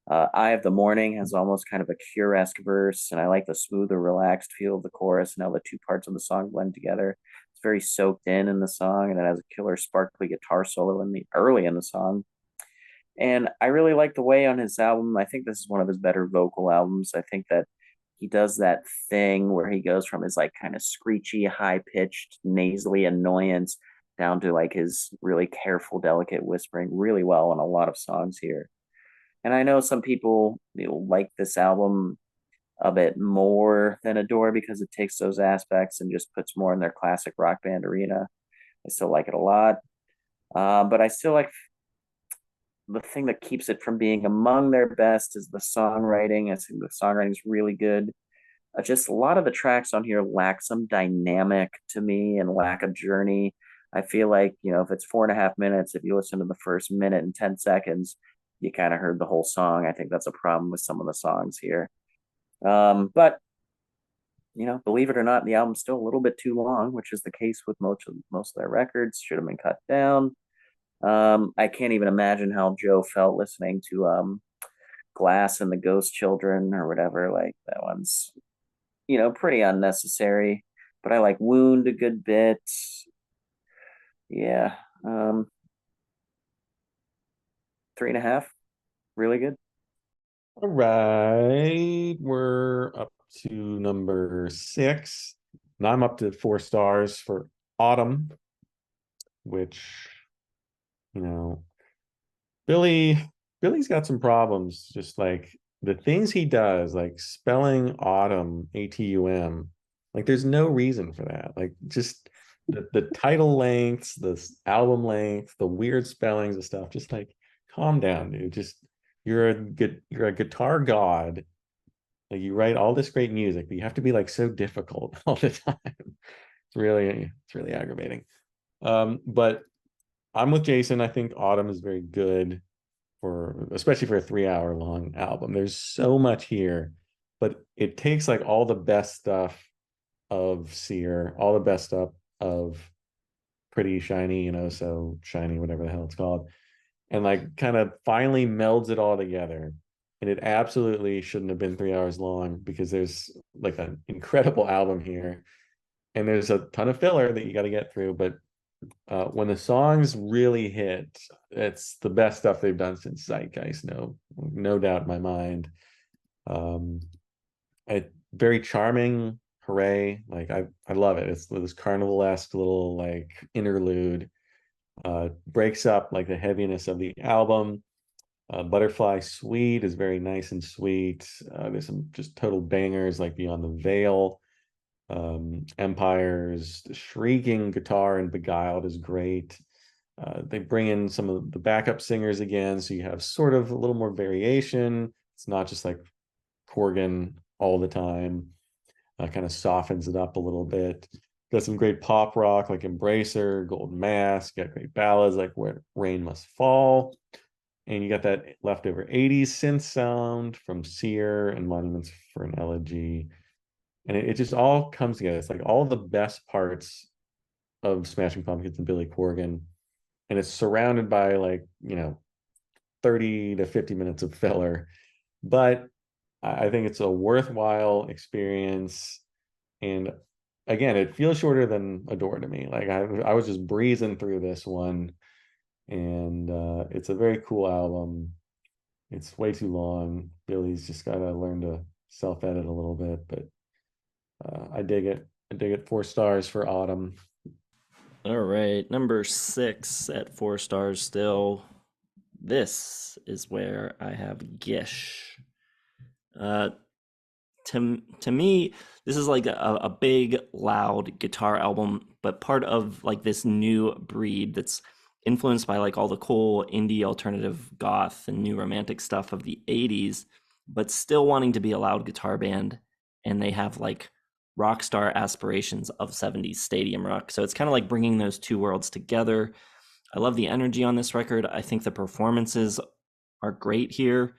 Eye of the Morning has almost kind of a Cure-esque verse, and I like the smoother, relaxed feel of the chorus and how the two parts of the song blend together. It's very soaked in the song, and it has a killer, sparkly guitar solo early in the song. And I really like the way on his album. I think this is one of his better vocal albums. I think that he does that thing where he goes from his like kind of screechy, high pitched, nasally annoyance down to like his really careful, delicate whispering really well on a lot of songs here. And I know some people like this album a bit more than Adore because it takes those aspects and just puts more in their classic rock band arena. I still like it a lot. But I still like the thing that keeps it from being among their best is the songwriting. I think the songwriting is really good. Just a lot of the tracks on here lack some dynamic to me and lack a journey. I feel like, if it's 4.5 minutes, if you listen to the first minute and 10 seconds, you kind of heard the whole song. I think that's a problem with some of the songs here. But believe it or not, the album's still a little bit too long, which is the case with most of their records. Should have been cut down. I can't even imagine how Joe felt listening to Glass and the Ghost Children or whatever. Like that one's, pretty unnecessary. But I like Wound a good bit. Yeah. 3.5. Really good. All right, we're up to number 6. Now I'm up to 4 stars for Autumn, which, Billy's got some problems. Just like the things he does, like spelling autumn, ATUM, like there's no reason for that. Like just the title lengths, the album length, the weird spellings and stuff. Just like calm down, dude. Just you're a guitar god. Like you write all this great music, but you have to be like so difficult all the time. It's really aggravating. But I'm with Jason. I think Autumn is very good especially for a 3-hour long album. There's so much here, but it takes like all the best stuff of Sigur, all the best stuff of Pretty Shiny, so shiny, whatever the hell it's called, and like kind of finally melds it all together. And it absolutely shouldn't have been 3 hours long because there's like an incredible album here, and there's a ton of filler that you got to get through. But when the songs really hit, it's the best stuff they've done since Zeitgeist. No doubt in my mind. Very charming. Hooray! Like I love it. It's this carnival-esque little like interlude. Breaks up like the heaviness of the album. Butterfly Suite is very nice and sweet. There's some just total bangers like Beyond the Veil. Empire's shrieking guitar and Beguiled is great. They bring in some of the backup singers again, so you have sort of a little more variation. It's not just like Corgan all the time. Kind of softens it up a little bit. Got some great pop rock like Embracer, Golden Mask. Got great ballads like Where Rain Must Fall. And you got that leftover 80s synth sound from Sear and Monuments for an Elegy. And it just all comes together. It's like all the best parts of Smashing Pumpkins and Billy Corgan. And it's surrounded by like, 30 to 50 minutes of filler. But I think it's a worthwhile experience. And again, it feels shorter than Adore to me. Like I was just breezing through this one. And it's a very cool album. It's way too long. Billy's just got to learn to self-edit a little bit, but I dig it. I dig it. 4 stars for Autumn. All right, number 6 at 4 stars still. This is where I have Gish. To me, this is like a big, loud guitar album, but part of like this new breed that's influenced by like all the cool indie alternative goth and new romantic stuff of the 80s, but still wanting to be a loud guitar band. And they have like rock star aspirations of 70s stadium rock. So it's kind of like bringing those two worlds together. I love the energy on this record. I think the performances are great here,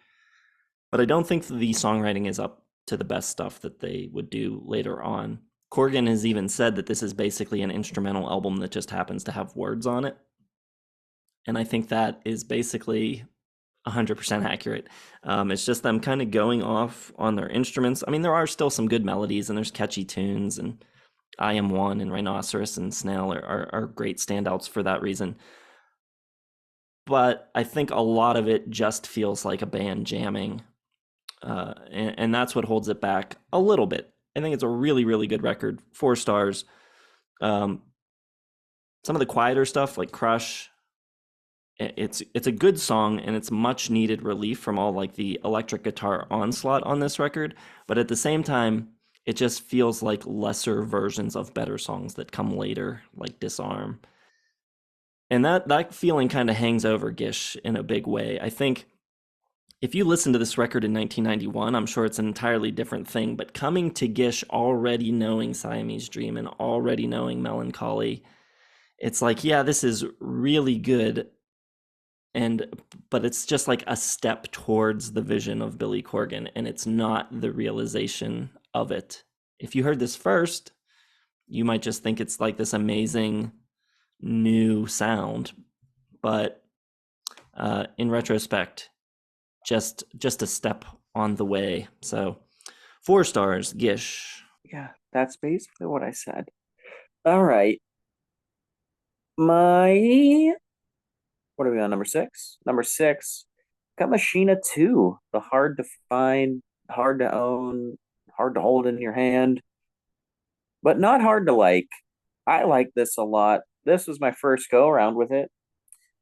but I don't think the songwriting is up to the best stuff that they would do later on. Corgan has even said that this is basically an instrumental album that just happens to have words on it. And I think that is basically 100% accurate. It's just them kind of going off on their instruments. I mean, there are still some good melodies and there's catchy tunes, and I Am One and Rhinoceros and Snail are great standouts for that reason. But I think a lot of it just feels like a band jamming. And that's what holds it back a little bit. I think it's a really, really good record. 4 stars. Some of the quieter stuff like Crush, it's a good song, and it's much needed relief from all like the electric guitar onslaught on this record. But at the same time, it just feels like lesser versions of better songs that come later, like Disarm. And that feeling kind of hangs over Gish in a big way. I think if you listen to this record in 1991, I'm sure it's an entirely different thing. But coming to Gish already knowing Siamese Dream and already knowing Melancholy, it's like, yeah, this is really good. But it's just like a step towards the vision of Billy Corgan, and it's not the realization of it. If you heard this first, you might just think it's like this amazing new sound. But in retrospect, just a step on the way. So 4 stars, Gish. Yeah, that's basically what I said. All right. My what are we on? Number 6? Number 6, got Machina 2, the hard to find, hard to own, hard to hold in your hand, but not hard to like. I like this a lot. This was my first go around with it.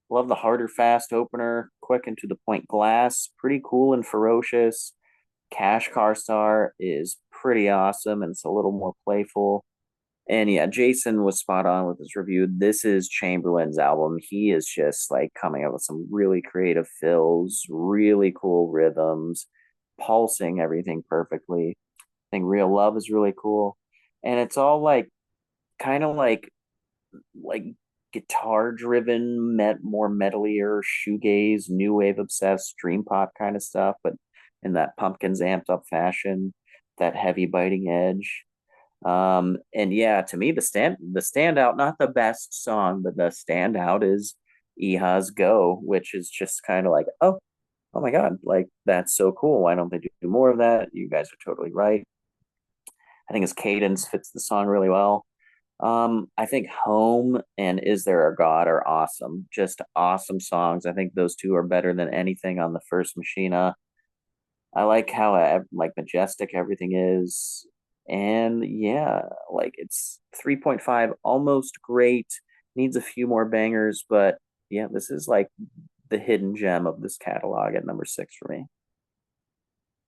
Love the harder, fast opener, quick and to the point glass, pretty cool and ferocious. Cash Car Star is pretty awesome, and it's a little more playful. And yeah, Jason was spot on with his review. This is Chamberlain's album. He is just like coming up with some really creative fills, really cool rhythms, pulsing everything perfectly. I think Real Love is really cool. And it's all like kind of like guitar driven, more metalier, shoegaze, new wave obsessed, dream pop kind of stuff, but in that Pumpkins amped up fashion, that heavy biting edge. And yeah, to me, the standout, not the best song, but the standout is Iha's Go, which is just kind of like, oh my God, like that's so cool. Why don't they do more of that? You guys are totally right. I think his cadence fits the song really well. I think Home and Is There a God are awesome, just awesome songs. I think those two are better than anything on the first Machina. I like how like majestic everything is. And yeah, like it's 3.5, almost great. Needs a few more bangers, but yeah, this is like the hidden gem of this catalog at number 6 for me.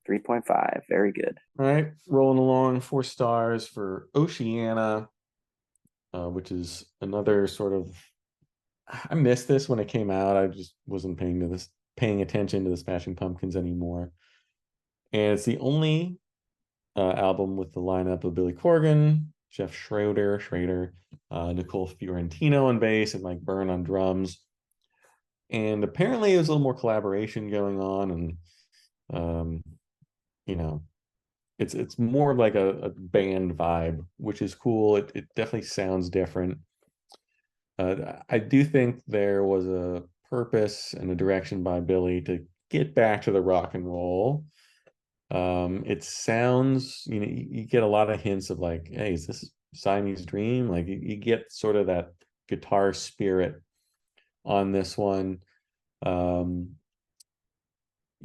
3.5, very good. All right, rolling along, 4 stars for Oceana, which is another sort of. I missed this when it came out. I just wasn't paying attention to the Smashing Pumpkins anymore. And it's the only album with the lineup of Billy Corgan, Jeff Schrader, Nicole Fiorentino on bass, and Mike Byrne on drums. And apparently there's a little more collaboration going on, and you know, it's more like a band vibe, which is cool. It definitely sounds different. I do think there was a purpose and a direction by Billy to get back to the rock and roll. It sounds, you get a lot of hints of like, hey, is this Siamese Dream? Like you get sort of that guitar spirit on this one. You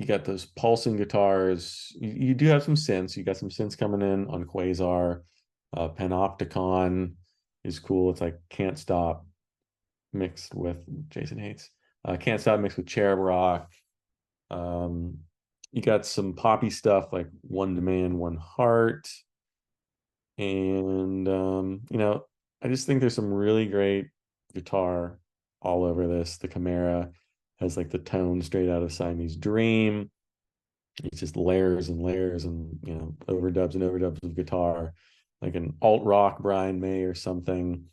got those pulsing guitars. You do have some synths. You got some synths coming in on Quasar. Panopticon is cool. It's like Can't Stop mixed with Jason hates. Can't Stop mixed with Cherub Rock. You got some poppy stuff like One Demand, One Heart. And I just think there's some really great guitar all over this. The Chimera has like the tone straight out of Siamese Dream. It's just layers and layers and overdubs and overdubs of guitar, like an alt rock Brian May or something.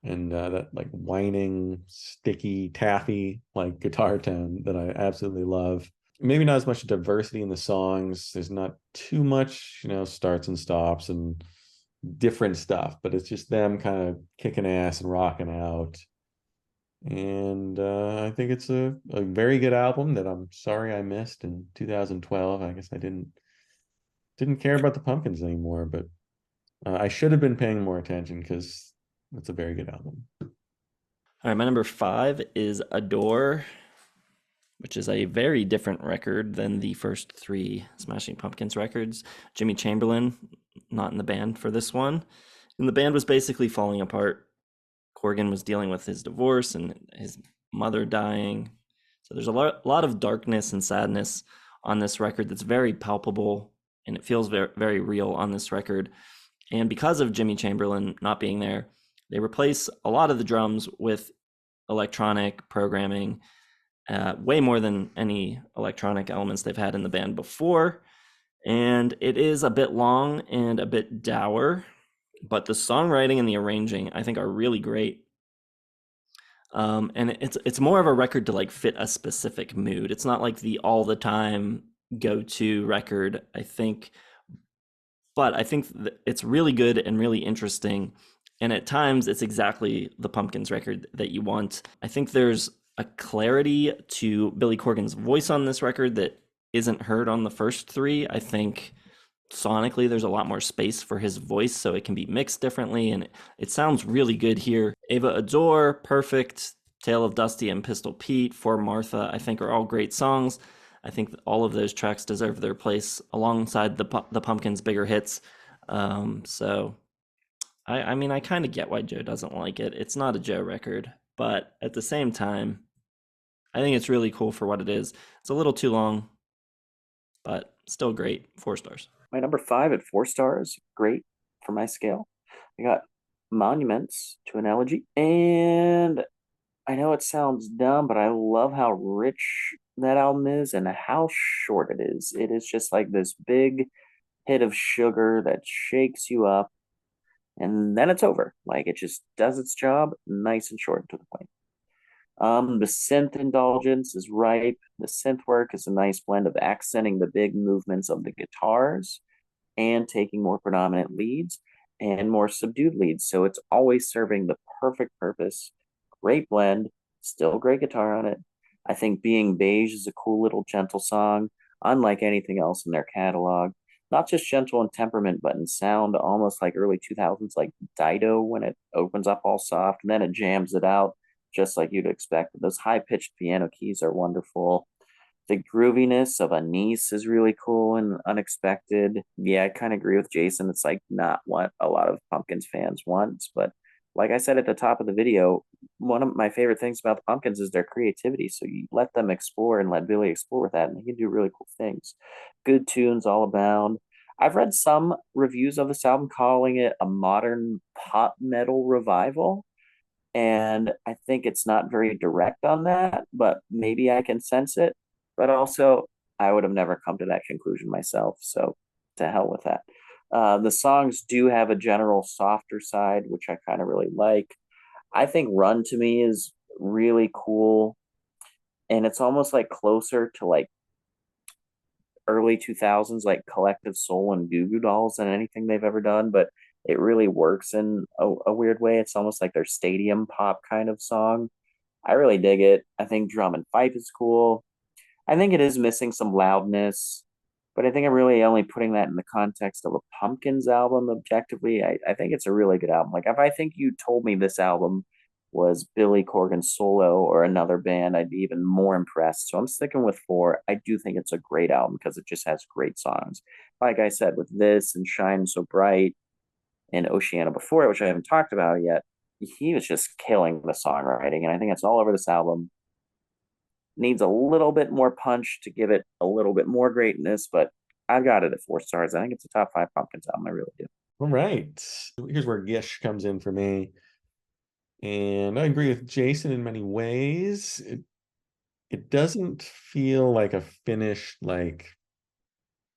And that like whining, sticky, taffy like guitar tone that I absolutely love. Maybe not as much diversity in the songs. There's not too much, starts and stops and different stuff, but it's just them kind of kicking ass and rocking out. And I think it's a very good album that I'm sorry I missed in 2012. I guess I didn't care about the Pumpkins anymore, but I should have been paying more attention because it's a very good album. All right, my number 5 is Adore, which is a very different record than the first 3 Smashing Pumpkins records. Jimmy Chamberlin, not in the band for this one. And the band was basically falling apart. Corgan was dealing with his divorce and his mother dying. So there's a lot of darkness and sadness on this record that's very palpable, and it feels very, very real on this record. And because of Jimmy Chamberlin not being there, they replace a lot of the drums with electronic programming, way more than any electronic elements they've had in the band before. And it is a bit long and a bit dour, but the songwriting and the arranging I think are really great. And it's more of a record to like fit a specific mood. It's not like the all the time go-to record, I think. But I think it's really good and really interesting. And at times it's exactly the Pumpkins record that you want. I think there's a clarity to Billy Corgan's voice on this record that isn't heard on the first 3. I think sonically there's a lot more space for his voice, so it can be mixed differently, and it sounds really good here. Ava Adore, Perfect, Tale of Dusty and Pistol Pete, For Martha, I think are all great songs. I think all of those tracks deserve their place alongside the Pumpkins' bigger hits. So I kind of get why Joe doesn't like it. It's not a Joe record, but at the same time, I think it's really cool for what it is. It's a little too long, but still great. 4 stars. My number 5 at 4 stars, great for my scale. I got Monuments to an Elegy, and I know it sounds dumb, but I love how rich that album is and how short it is. It is just like this big hit of sugar that shakes you up, and then it's over. Like it just does its job, nice and short and to the point. The synth indulgence is ripe. The synth work is a nice blend of accenting the big movements of the guitars and taking more predominant leads and more subdued leads. So it's always serving the perfect purpose. Great blend, still great guitar on it. I think Being Beige is a cool little gentle song, unlike anything else in their catalog. Not just gentle in temperament, but in sound, almost like early 2000s, like Dido when it opens up all soft and then it jams it out just like you'd expect. Those high-pitched piano keys are wonderful. The grooviness of Anise is really cool and unexpected. Yeah, I kind of agree with Jason. It's like not what a lot of Pumpkins fans want. But like I said at the top of the video, one of my favorite things about the Pumpkins is their creativity. So you let them explore and let Billy explore with that, and he can do really cool things. Good tunes all abound. I've read some reviews of this album calling it a modern pop metal revival. And I think it's not very direct on that, but maybe I can sense it. But also, I would have never come to that conclusion myself. So to hell with that. The songs do have a general softer side, which I kind of really like. I think Run to Me is really cool, and it's almost like closer to like early 2000s, like Collective Soul and Goo Goo Dolls than anything they've ever done, but it really works in a weird way. It's almost like their stadium pop kind of song. I really dig it. I think Drum and Fife is cool. I think it is missing some loudness, but I think I'm really only putting that in the context of a Pumpkins album objectively. I think it's a really good album. Like, if I think you told me this album was Billy Corgan solo or another band, I'd be even more impressed. So I'm sticking with four. I do think it's a great album because it just has great songs. Like I said, with this and Shine So Bright and Oceana before it, which I haven't talked about yet, he was just killing the songwriting. And I think it's all over this album. Needs a little bit more punch to give it a little bit more greatness, but I've got it at 4 stars. I think it's a top five Pumpkins album. I really do. All right. Here's where Gish comes in for me. And I agree with Jason in many ways. It doesn't feel like a finished like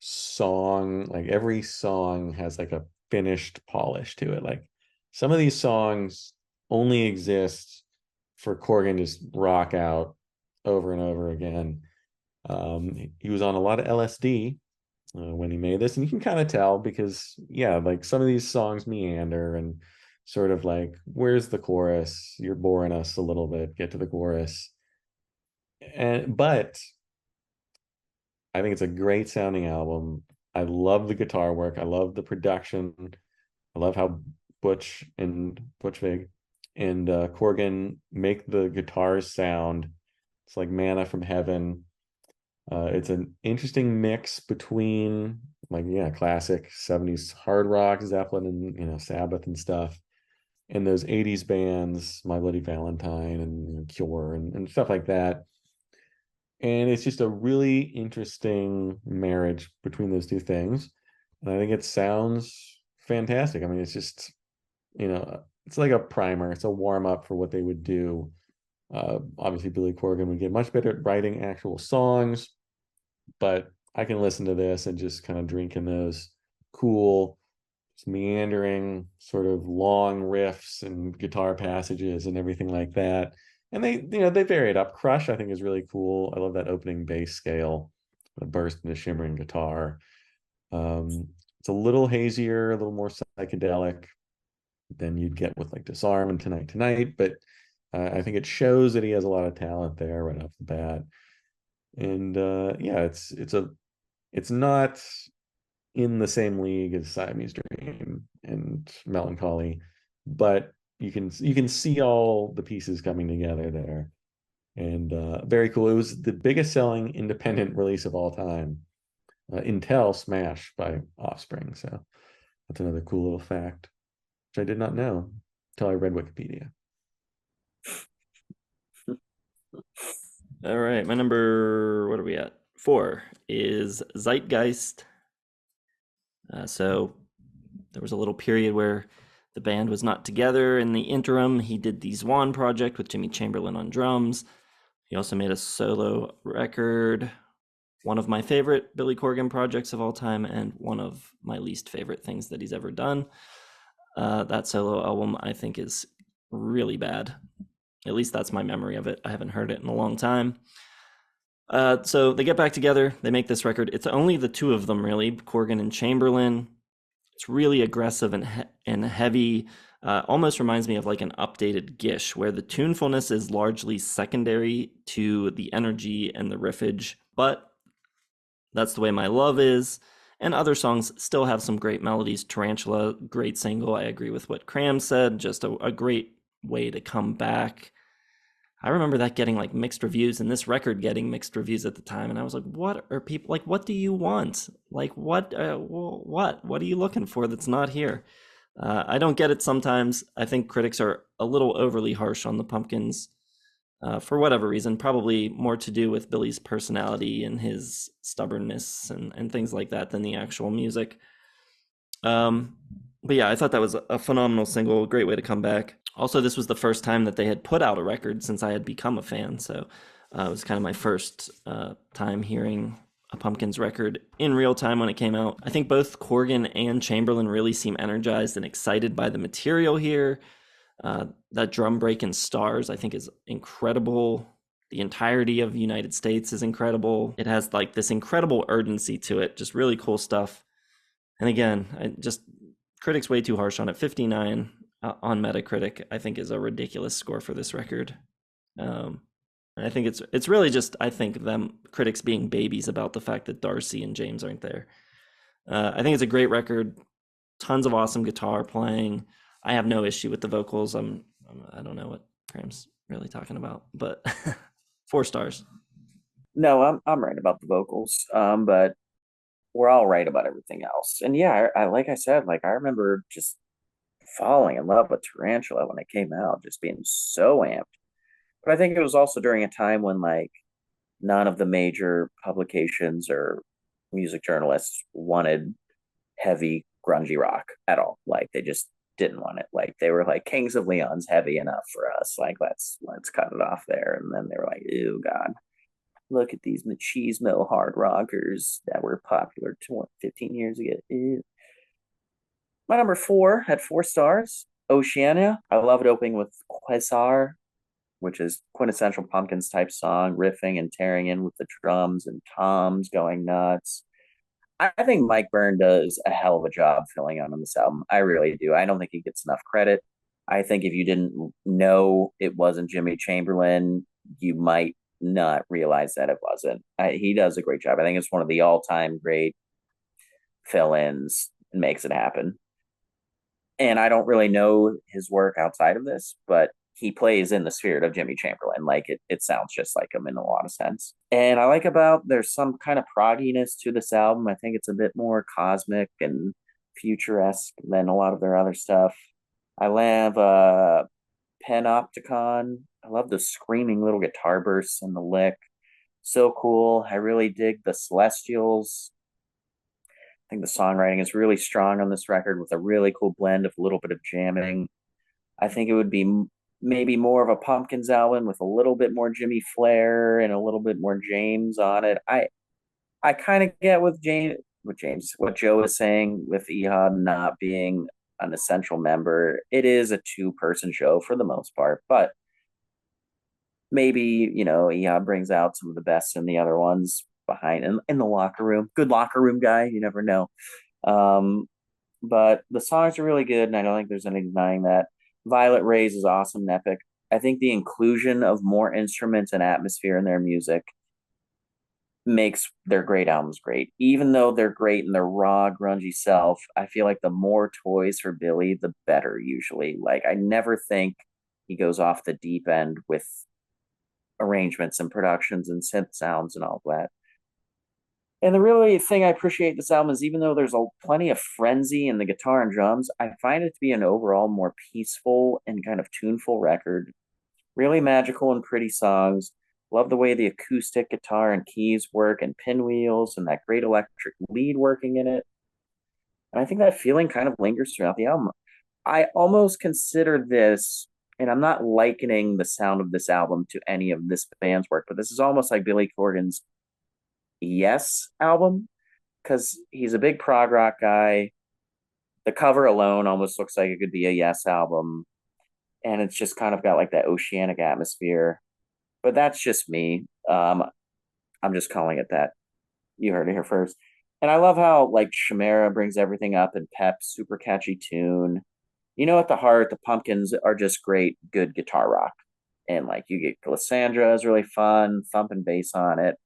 song. Like every song has like a finished polish to it. Like some of these songs only exist for Corgan to just rock out over and over again. He was on a lot of LSD when he made this, and you can kind of tell because yeah, like some of these songs meander and sort of like, where's the chorus? You're boring us a little bit. Get to the chorus. But I think it's a great sounding album. I love the guitar work. I love the production. I love how Butch Vig and Corgan make the guitars sound. It's like manna from heaven. It's an interesting mix between like yeah, classic 70s hard rock, Zeppelin and Sabbath and stuff, and those 80s bands, My Bloody Valentine and Cure and stuff like that. And it's just a really interesting marriage between those two things. And I think it sounds fantastic. I mean, it's just, it's like a primer, it's a warm up for what they would do. Obviously, Billy Corgan would get much better at writing actual songs, but I can listen to this and just kind of drink in those cool, meandering, sort of long riffs and guitar passages and everything like that. And they vary it up. Crush, I think, is really cool. I love that opening bass scale, the burst into shimmering guitar. It's a little hazier, a little more psychedelic than you'd get with like Disarm and Tonight, but I think it shows that he has a lot of talent there right off the bat. And yeah, it's not in the same league as Siamese Dream and Melancholy, but you can see all the pieces coming together there. And very cool. It was the biggest selling independent release of all time. Intel Smash by Offspring. So that's another cool little fact, which I did not know until I read Wikipedia. All right, my number, what are we at? 4 is Zeitgeist. So there was a little period where the band was not together. In the interim, he did the Zwan project with Jimmy Chamberlain on drums. He also made a solo record, one of my favorite Billy Corgan projects of all time, and one of my least favorite things that he's ever done. That solo album, I think, is really bad. At least that's my memory of it. I haven't heard it in a long time. So they get back together. They make this record. It's only the two of them, really, Corgan and Chamberlain. It's really aggressive and heavy. Almost reminds me of like an updated Gish, where the tunefulness is largely secondary to the energy and the riffage. But that's the way My Love is. And other songs still have some great melodies. Tarantula, great single. I agree with what Cram said. Just a great way to come back. I remember that getting like mixed reviews, and this record getting mixed reviews at the time, and I was like, what are people like, what do you want? Like what are you looking for that's not here? I don't get it sometimes. I think critics are a little overly harsh on the Pumpkins for whatever reason, probably more to do with Billy's personality and his stubbornness and things like that than the actual music. But yeah, I thought that was a phenomenal single, great way to come back. Also, this was the first time that they had put out a record since I had become a fan, so it was kind of my first time hearing a Pumpkins record in real time when it came out. I think both Corgan and Chamberlain really seem energized and excited by the material here. That drum break in Stars, I think, is incredible. The entirety of United States is incredible. It has like this incredible urgency to it, just really cool stuff. And again, critics way too harsh on it. 59 on Metacritic, I think, is a ridiculous score for this record. And I think it's really just, I think, them critics being babies about the fact that Darcy and James aren't there. I think it's a great record. Tons of awesome guitar playing. I have no issue with the vocals. I don't know what Graham's really talking about, but 4 stars. No, I'm right about the vocals. But we're all right about everything else. And yeah, I like I said, like I remember just falling in love with Tarantula when it came out, just being so amped. But I think it was also during a time when like none of the major publications or music journalists wanted heavy grungy rock at all. Like they just didn't want it. Like they were like Kings of Leon's heavy enough for us. Like let's cut it off there. And then they were like, ew, God, look at these machismo hard rockers that were popular 15 years ago. Ew. My number 4 had 4 stars. Oceania. I loved opening with Quasar, which is quintessential Pumpkins type song, riffing and tearing in with the drums and toms going nuts. I think Mike Byrne does a hell of a job filling out on this album. I really do. I don't think he gets enough credit. I think if you didn't know it wasn't Jimmy Chamberlain, you might not realize that it wasn't. He does a great job. I think it's one of the all-time great fill-ins and makes it happen. And I don't really know his work outside of this, but he plays in the spirit of Jimmy Chamberlain. Like it sounds just like him in a lot of sense. And I like about there's some kind of progginess to this album. I think it's a bit more cosmic and futuresque than a lot of their other stuff. I love Panopticon. I love the screaming little guitar bursts and the lick. So cool. I really dig the Celestials. I think the songwriting is really strong on this record with a really cool blend of a little bit of jamming. I think it would be maybe more of a Pumpkins album with a little bit more Jimmy flair and a little bit more James on it. I kind of get with James what Joe was saying with Ehud not being an essential member. It is a 2-person show for the most part, but maybe Ehud brings out some of the best in the other ones behind in the locker room. Good locker room guy, you never know. But the songs are really good, and I don't think there's any denying that. Violet Rays is awesome and epic. I think the inclusion of more instruments and atmosphere in their music makes their great albums great. Even though they're great in their raw, grungy self, I feel like the more toys for Billy, the better usually. Like, I never think he goes off the deep end with arrangements and productions and synth sounds and all that. And the really thing I appreciate this album is even though there's plenty of frenzy in the guitar and drums, I find it to be an overall more peaceful and kind of tuneful record. Really magical and pretty songs. Love the way the acoustic guitar and keys work and pinwheels and that great electric lead working in it. And I think that feeling kind of lingers throughout the album. I almost consider this, and I'm not likening the sound of this album to any of this band's work, but this is almost like Billy Corgan's Yes album, because he's a big prog rock guy. The cover alone almost looks like it could be a Yes album, and it's just kind of got like that oceanic atmosphere. But that's just me. I'm just calling it that. You heard it here first. And I love how like Chimera brings everything up in pep, super catchy tune. At the heart, the Pumpkins are just great, good guitar rock. And like you get Cassandra is really fun, thumping bass on it.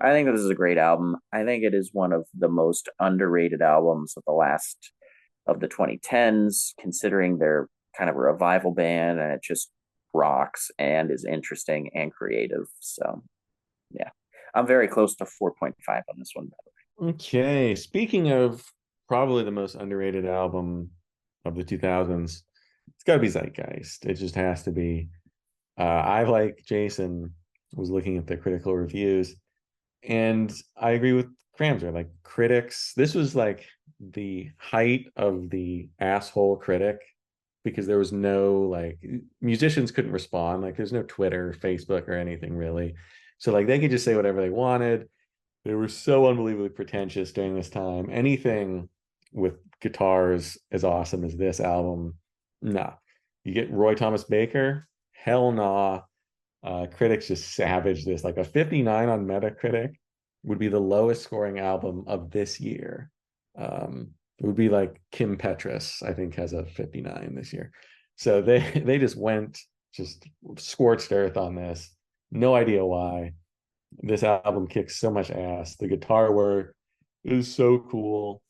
I think this is a great album. I think it is one of the most underrated albums of the 2010s, considering they're kind of a revival band, and it just rocks and is interesting and creative. So yeah, I'm very close to 4.5 on this one. Okay, speaking of probably the most underrated album of the 2000s, it's got to be Zeitgeist. It just has to be. I, like Jason, was looking at the critical reviews, and I agree with Cramser. Like critics, this was like the height of the asshole critic, because there was no, like, musicians couldn't respond. Like there's no Twitter, Facebook, or anything really. So like they could just say whatever they wanted. They were so unbelievably pretentious during this time. Anything with guitars as awesome as this album, nah. You get Roy Thomas Baker, hell nah. Critics just savage this. Like a 59 on Metacritic would be the lowest scoring album of this year. It would be like Kim Petras, I think, has a 59 this year. So they just went just scorched earth on this. No idea why. This album kicks so much ass. The guitar work is so cool.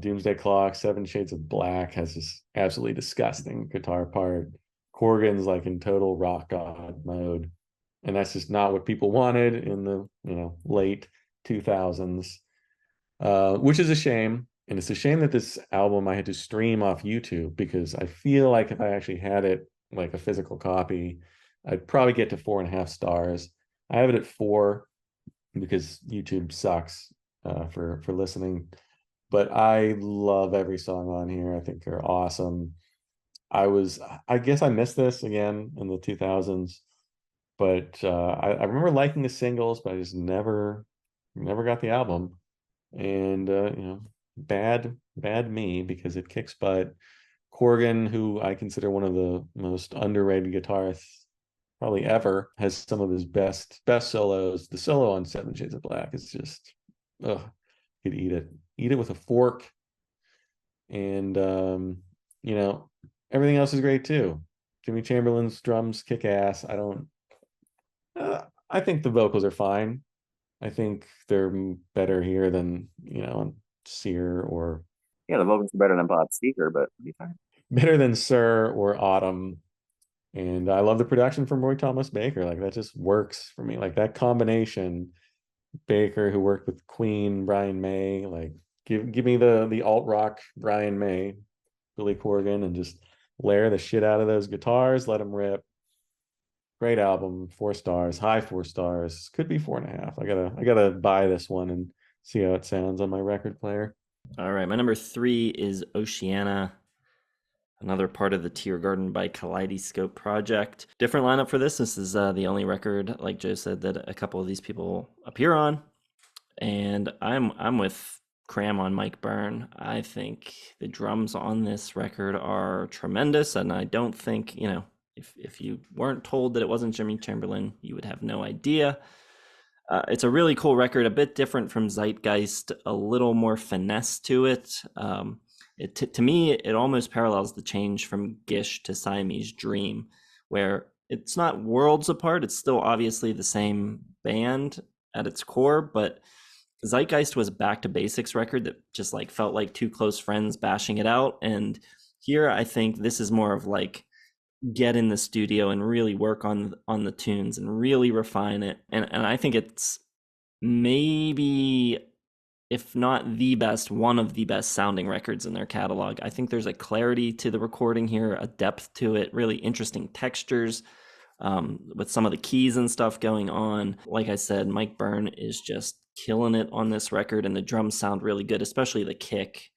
Doomsday Clock, Seven Shades of Black has this absolutely disgusting guitar part. Corgan's like in total rock god mode, and that's just not what people wanted in the late 2000s, which is a shame. And it's a shame that this album I had to stream off YouTube, because I feel like if I actually had it like a physical copy, I'd probably get to 4.5 stars. I have it at 4 because YouTube sucks for listening. But I love every song on here. I think they're awesome. I guess I missed this again in the 2000s, but I remember liking the singles, but I just never got the album. And bad me, because it kicks butt. Corgan, who I consider one of the most underrated guitarists probably ever, has some of his best solos. The solo on Seven Shades of Black is just, ugh, you could eat it with a fork. And everything else is great too. Jimmy Chamberlain's drums kick ass. I think the vocals are fine. I think they're better here than on Sear, or Yeah, the vocals are better than Bob Seger, but it'll be fine. better than Sir or Autumn. And I love the production from Roy Thomas Baker. Like, that just works for me. Like, that combination, Baker, who worked with Queen, Brian May, like give me the alt rock Brian May, Billy Corgan, and just layer the shit out of those guitars, let them rip. Great album, 4 stars, high 4 stars. Could be 4.5. I gotta buy this one and see how it sounds on my record player. All right, my number 3 is Oceana, another part of the Tiergarten by Kaleidoscope project. Different lineup for this. This is the only record, like Joe said, that a couple of these people appear on, and I'm with Cram on Mike Byrne. I think the drums on this record are tremendous, and I don't think, if you weren't told that it wasn't Jimmy Chamberlain, you would have no idea. It's a really cool record, a bit different from Zeitgeist, a little more finesse to it. To me, it almost parallels the change from Gish to Siamese Dream, where it's not worlds apart. It's still obviously the same band at its core, but Zeitgeist was a back to basics record that just like felt like two close friends bashing it out. And here I think this is more of like, get in the studio and really work on the tunes and really refine it. And I think it's maybe, if not the best, one of the best sounding records in their catalog. I think there's a clarity to the recording here, a depth to it, really interesting textures with some of the keys and stuff going on. Like I said, Mike Byrne is just killing it on this record, and the drums sound really good, especially the kick.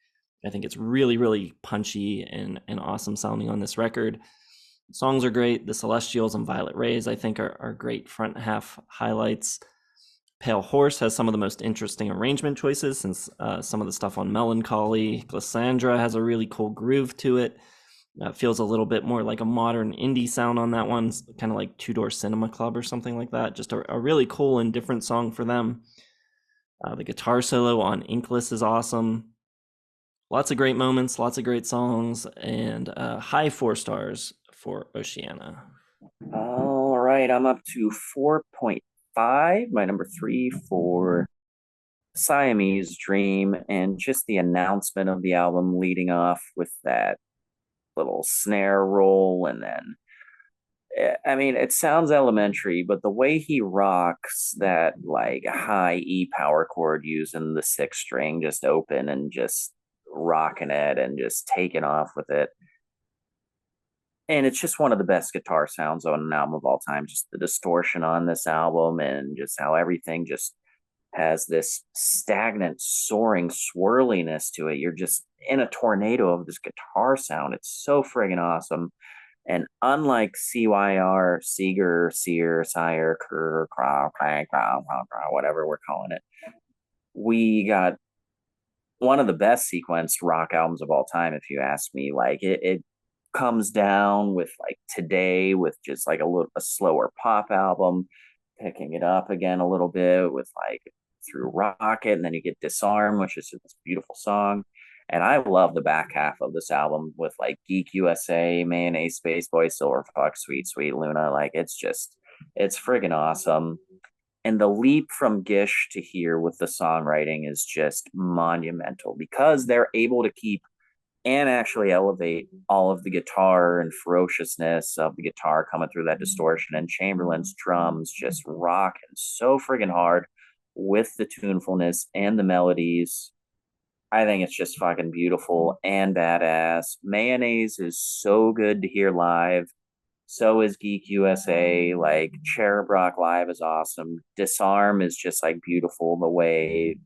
I think it's really, really punchy and awesome sounding on this record. Songs are great. The Celestials and Violet Rays, I think, are great front half highlights. Pale Horse has some of the most interesting arrangement choices, since some of the stuff on Melancholy. Glissandra has a really cool groove to it. Feels a little bit more like a modern indie sound on that one, kind of like Two Door Cinema Club or something like that. Just a really cool and different song for them. The guitar solo on Inkless is awesome. Lots of great moments, lots of great songs, and high 4 stars for Oceana. All right, I'm up to 4.5. My number 3 for Siamese Dream, and just the announcement of the album leading off with that little snare roll, and then I mean, it sounds elementary, but the way he rocks that like high E power chord using the 6th string just open and just rocking it and just taking off with it. And it's just one of the best guitar sounds on an album of all time. Just the distortion on this album, and just how everything just has this stagnant, soaring swirliness to it. You're just in a tornado of this guitar sound. It's so friggin' awesome. And unlike CYR, Sigur, Sear, Sire, Kerr, Crow, Crank, whatever we're calling it, we got one of the best sequenced rock albums of all time, if you ask me. Like it comes down with like Today, with just like a slower pop album, picking it up again a little bit with like Through Rocket, and then you get Disarm, which is this beautiful song. And I love the back half of this album with like Geek USA, Mayonnaise, Space Boy, Silver Fox, Sweet Sweet Luna. Like it's friggin' awesome. And the leap from Gish to here with the songwriting is just monumental because they're able to keep and actually elevate all of the guitar and ferociousness of the guitar coming through that distortion, and Chamberlain's drums just rocking so friggin' hard with the tunefulness and the melodies. I think it's just fucking beautiful and badass. Mayonnaise is so good to hear live. So is Geek USA. Like Cherub Rock Live is awesome. Disarm is just like beautiful the way,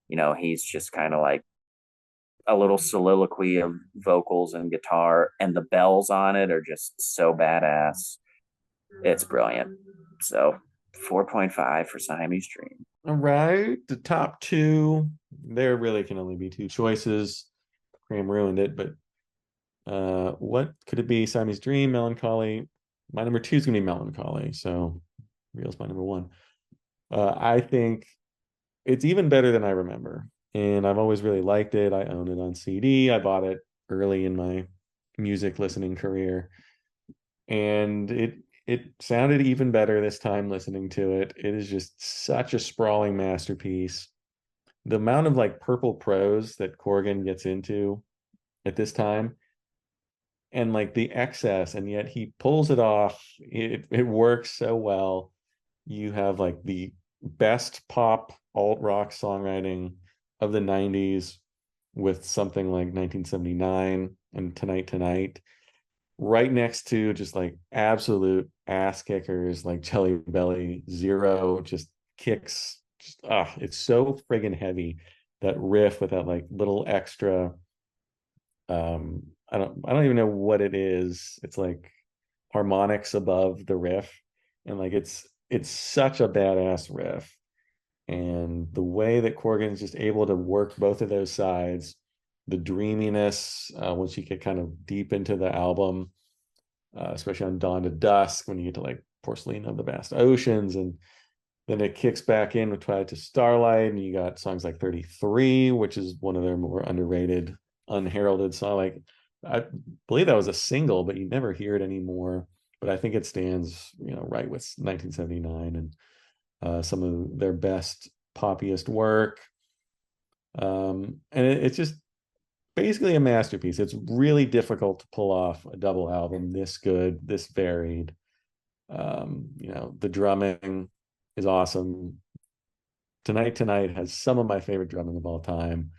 he's just kind of like a little soliloquy of vocals and guitar, and the bells on it are just so badass. It's brilliant. So 4.5 for Siamese Dream. All right, the top two. There really can only be two choices. Graham ruined it, but what could it be? Siamese Dream, Melancholy. My number two is gonna be Melancholy. So Real's my number one. I think it's even better than I remember, and I've always really liked it. I own it on CD. I bought it early in my music listening career, and it sounded even better this time listening to it. It is just such a sprawling masterpiece. The amount of like purple prose that Corgan gets into at this time, and like the excess, and yet he pulls it off. It works so well. You have like the best pop alt rock songwriting of the 90s with something like 1979 and Tonight Tonight, right next to just like absolute ass kickers like Jelly Belly. Zero just kicks. It's so friggin' heavy. That riff with that like little extra, I don't even know what it is. It's like harmonics above the riff, and like it's such a badass riff. And the way that Corgan's just able to work both of those sides, the dreaminess once you get kind of deep into the album, especially on Dawn to Dusk, when you get to like Porcelain of the Vast Oceans, and then it kicks back in with Twilight to Starlight, and you got songs like 33, which is one of their more underrated, unheralded song. Like I believe that was a single, but you never hear it anymore. But I think it stands, right with 1979 and some of their best poppiest work. And it's just basically a masterpiece. It's really difficult to pull off a double album this good, this varied. The drumming is awesome. Tonight Tonight has some of my favorite drumming of all time.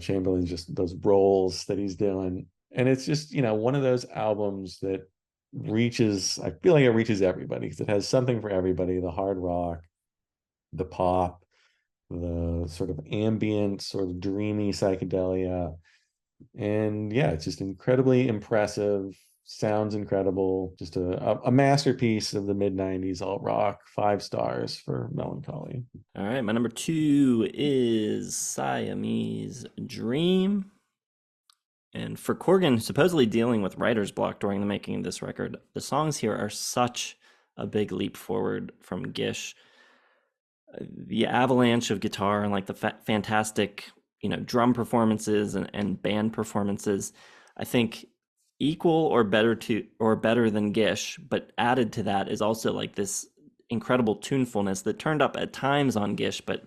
Chamberlain's just those rolls that he's doing. And it's just, one of those albums that I feel like it reaches everybody because it has something for everybody. The hard rock, the pop, the sort of ambient, sort of dreamy psychedelia. And yeah, it's just incredibly impressive, sounds incredible, just a masterpiece of the mid 90s alt rock. 5 stars for Melancholy. All right, my number two is Siamese Dream. And for Corgan, supposedly dealing with writer's block during the making of this record, the songs here are such a big leap forward from Gish. The avalanche of guitar and like the fantastic, drum performances and band performances, I think equal or better than Gish, but added to that is also like this incredible tunefulness that turned up at times on Gish, but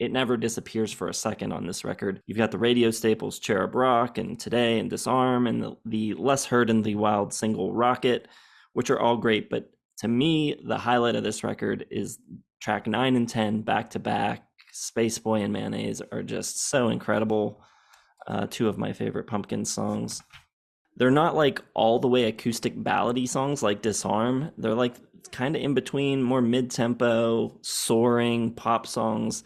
it never disappears for a second on this record. You've got the radio staples Cherub Rock and Today and Disarm, and the less heard and the wild single Rocket, which are all great. But to me, the highlight of this record is track 9 and 10 back to back. Space Boy and Mayonnaise are just so incredible. Two of my favorite Pumpkin songs. They're not like all the way acoustic ballady songs like Disarm. They're like kind of in between, more mid-tempo, soaring pop songs.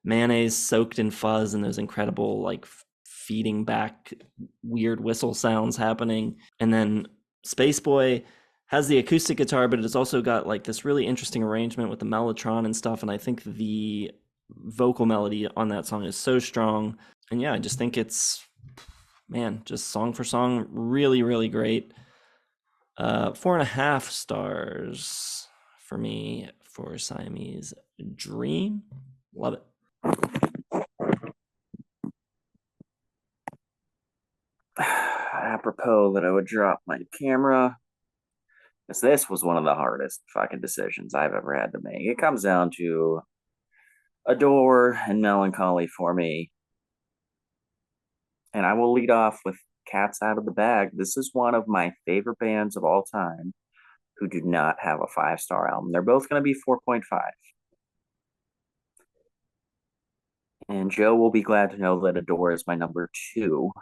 Mayonnaise soaked in fuzz and those incredible like feeding back weird whistle sounds happening. And then Space Boy has the acoustic guitar, but it's also got like this really interesting arrangement with the mellotron and stuff. And I think the vocal melody on that song is so strong. And yeah, I just think it's, man, just song for song, really, really great. 4.5 stars for me for Siamese Dream. Love it. Apropos that I would drop my camera, because this was one of the hardest fucking decisions I've ever had to make. It comes down to Adore and Melancholy for me. And I will lead off with Cats Out of the Bag. This is one of my favorite bands of all time who do not have a 5-star album. They're both going to be 4.5. And Joe will be glad to know that Adore is my number 2.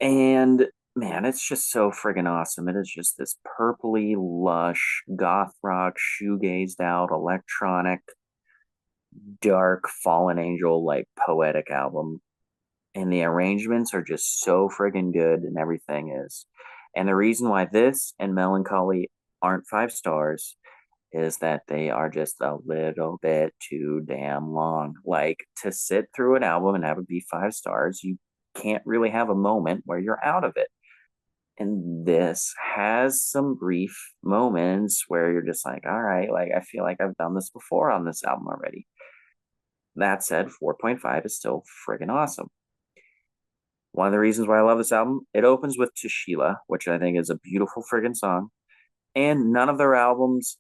And man, it's just so friggin' awesome. It is just this purpley, lush, goth rock, shoegazed out, electronic, dark, fallen angel, like poetic album. And the arrangements are just so friggin' good, and everything is. And the reason why this and Melancholy aren't 5 stars is that they are just a little bit too damn long. Like, to sit through an album and have it be 5 stars, you can't really have a moment where you're out of it. And this has some brief moments where you're just like, all right, like, I feel like I've done this before on this album already. That said, 4.5 is still friggin' awesome. One of the reasons why I love this album, it opens with To Sheila, which I think is a beautiful friggin' song. And none of their albums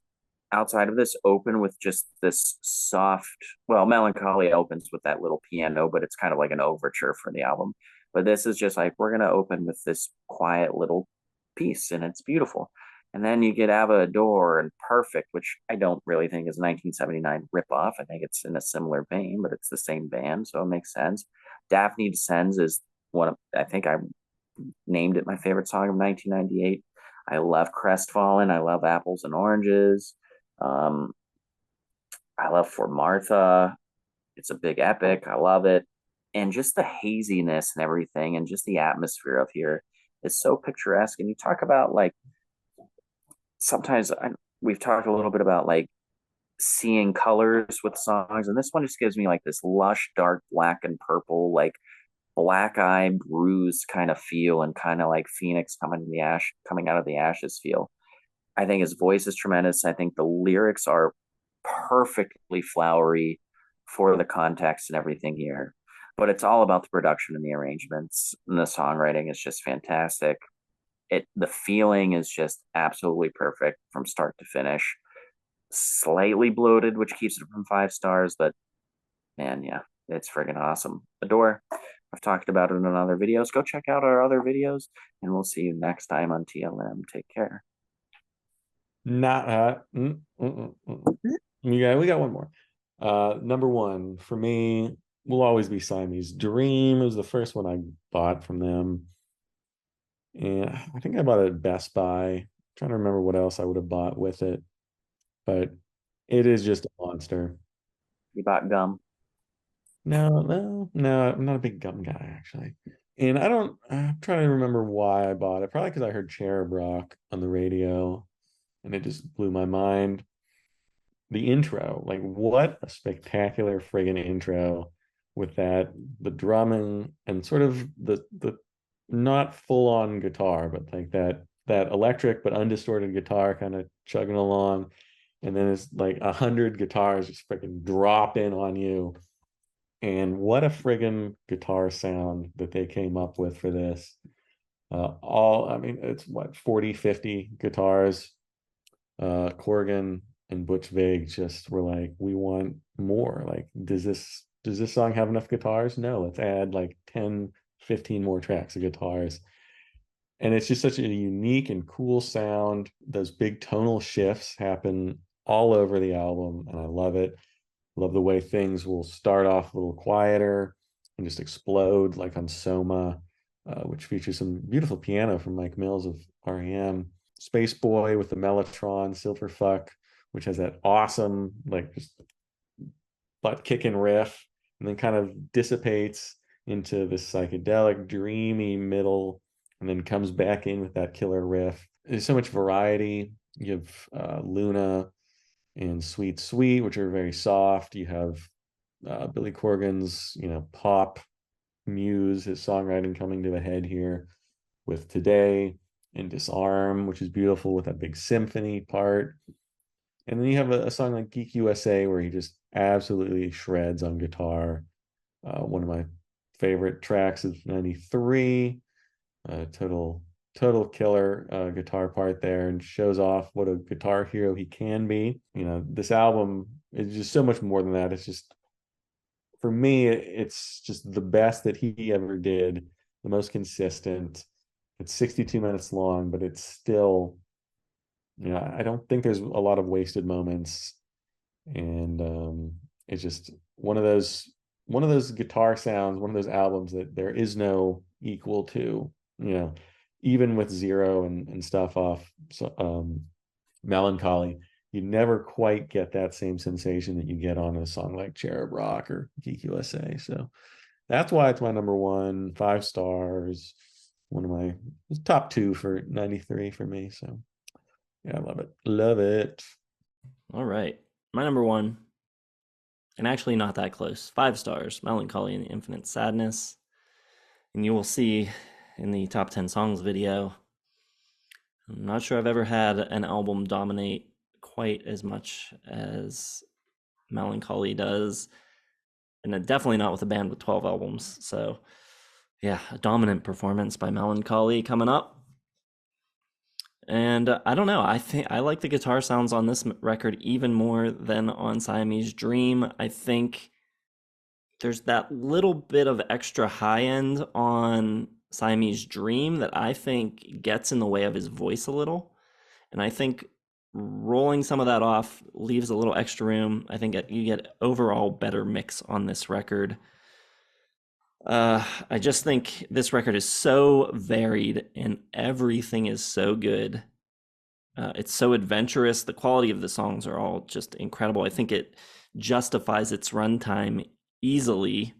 outside of this open with just this soft, well, Melancholy opens with that little piano, but it's kind of like an overture for the album. But this is just like, we're going to open with this quiet little piece, and it's beautiful. And then you get Ava Adore and Perfect, which I don't really think is a 1979 ripoff. I think it's in a similar vein, but it's the same band, so it makes sense. Daphne Descends is one of, I think I named it my favorite song of 1998. I love Crestfallen. I love Apples and Oranges. Um, I love For Martha. It's a big epic. I love it. And just the haziness and everything, and just the atmosphere of here is so picturesque. And you talk about like, sometimes we've talked a little bit about like seeing colors with songs, and this one just gives me like this lush, dark black and purple, like black eye bruised kind of feel, and kind of like Phoenix coming out of the ashes feel. I think his voice is tremendous. I think the lyrics are perfectly flowery for the context and everything here. But it's all about the production and the arrangements, and the songwriting is just fantastic. The feeling is just absolutely perfect from start to finish. Slightly bloated, which keeps it from 5 stars, but man, yeah, it's friggin' awesome. Adore. I've talked about it in other videos. Go check out our other videos, and we'll see you next time on TLM. Take care. Not Yeah, we got one more. Number 1 for me will always be Siamese Dream. It was the first one I bought from them. And I think I bought it at Best Buy. I'm trying to remember what else I would have bought with it. But it is just a monster. You bought gum. No, I'm not a big gum guy, actually. And I'm trying to remember why I bought it. Probably because I heard Cherub Rock on the radio, and it just blew my mind. The intro, like, what a spectacular friggin' intro with the drumming and sort of the not full on guitar, but like that electric but undistorted guitar kind of chugging along. And then it's like 100 guitars just freaking drop in on you. And what a friggin' guitar sound that they came up with for this. I mean, it's what, 40, 50 guitars. Corgan and Butch Vig just were like, we want more. Like, does this song have enough guitars? No, let's add like 10, 15 more tracks of guitars. And it's just such a unique and cool sound. Those big tonal shifts happen all over the album, and I love it. Love the way things will start off a little quieter and just explode, like on Soma, which features some beautiful piano from Mike Mills of REM. Space Boy with the Mellotron, Silverfuck, which has that awesome, like, just butt kicking riff, and then kind of dissipates into this psychedelic, dreamy middle, and then comes back in with that killer riff. There's so much variety. You have Luna and Sweet Sweet, which are very soft. You have Billy Corgan's, pop muse, his songwriting coming to a head here with Today and Disarm, which is beautiful with that big symphony part. And then you have a song like Geek USA where he just absolutely shreds on guitar. One of my favorite tracks is 93. Total killer guitar part there, and shows off what a guitar hero he can be. This album is just so much more than that. It's just, for me, it's just the best that he ever did, the most consistent. It's 62 minutes long, but it's still, I don't think there's a lot of wasted moments. And it's just one of those guitar sounds, one of those albums that there is no equal to, even with Zero and stuff off Melancholy, you never quite get that same sensation that you get on a song like Cherub Rock or Geek USA. So that's why it's my number one, 5 stars, one of my top two for 93 for me. So yeah, I love it. Love it. All right. My number one, and actually not that close, 5 stars, Melancholy and the Infinite Sadness. And you will see in the top 10 songs video, I'm not sure I've ever had an album dominate quite as much as Melancholy does. And definitely not with a band with 12 albums. So yeah, a dominant performance by Melancholy coming up. And I don't know. I think I like the guitar sounds on this record even more than on Siamese Dream. I think there's that little bit of extra high end on Siamese Dream that I think gets in the way of his voice a little. And I think rolling some of that off leaves a little extra room. I think you get overall better mix on this record. I just think this record is so varied and everything is so good. It's so adventurous. The quality of the songs are all just incredible. I think it justifies its runtime easily.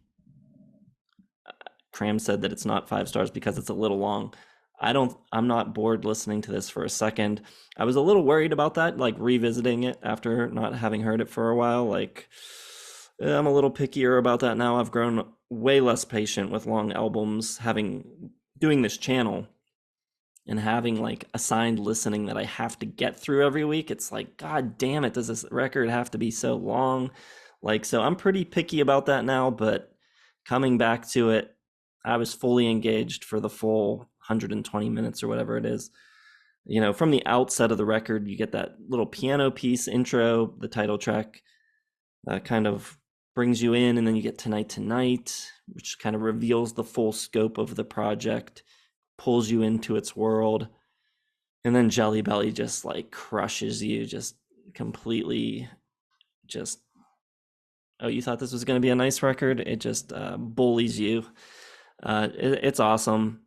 Cram said that it's not 5 stars because it's a little long. I'm not bored listening to this for a second. I was a little worried about that, like revisiting it after not having heard it for a while. Like, I'm a little pickier about that now. I've grown way less patient with long albums, doing this channel and having like assigned listening that I have to get through every week. It's like, God damn it, does this record have to be so long? Like, so I'm pretty picky about that now, but coming back to it, I was fully engaged for the full 120 minutes or whatever it is. From the outset of the record, you get that little piano piece intro, the title track, kind of brings you in, and then you get Tonight Tonight, which kind of reveals the full scope of the project, pulls you into its world, and then Jelly Belly just like crushes you, just completely, just, oh, you thought this was going to be a nice record? It just bullies you. It's awesome.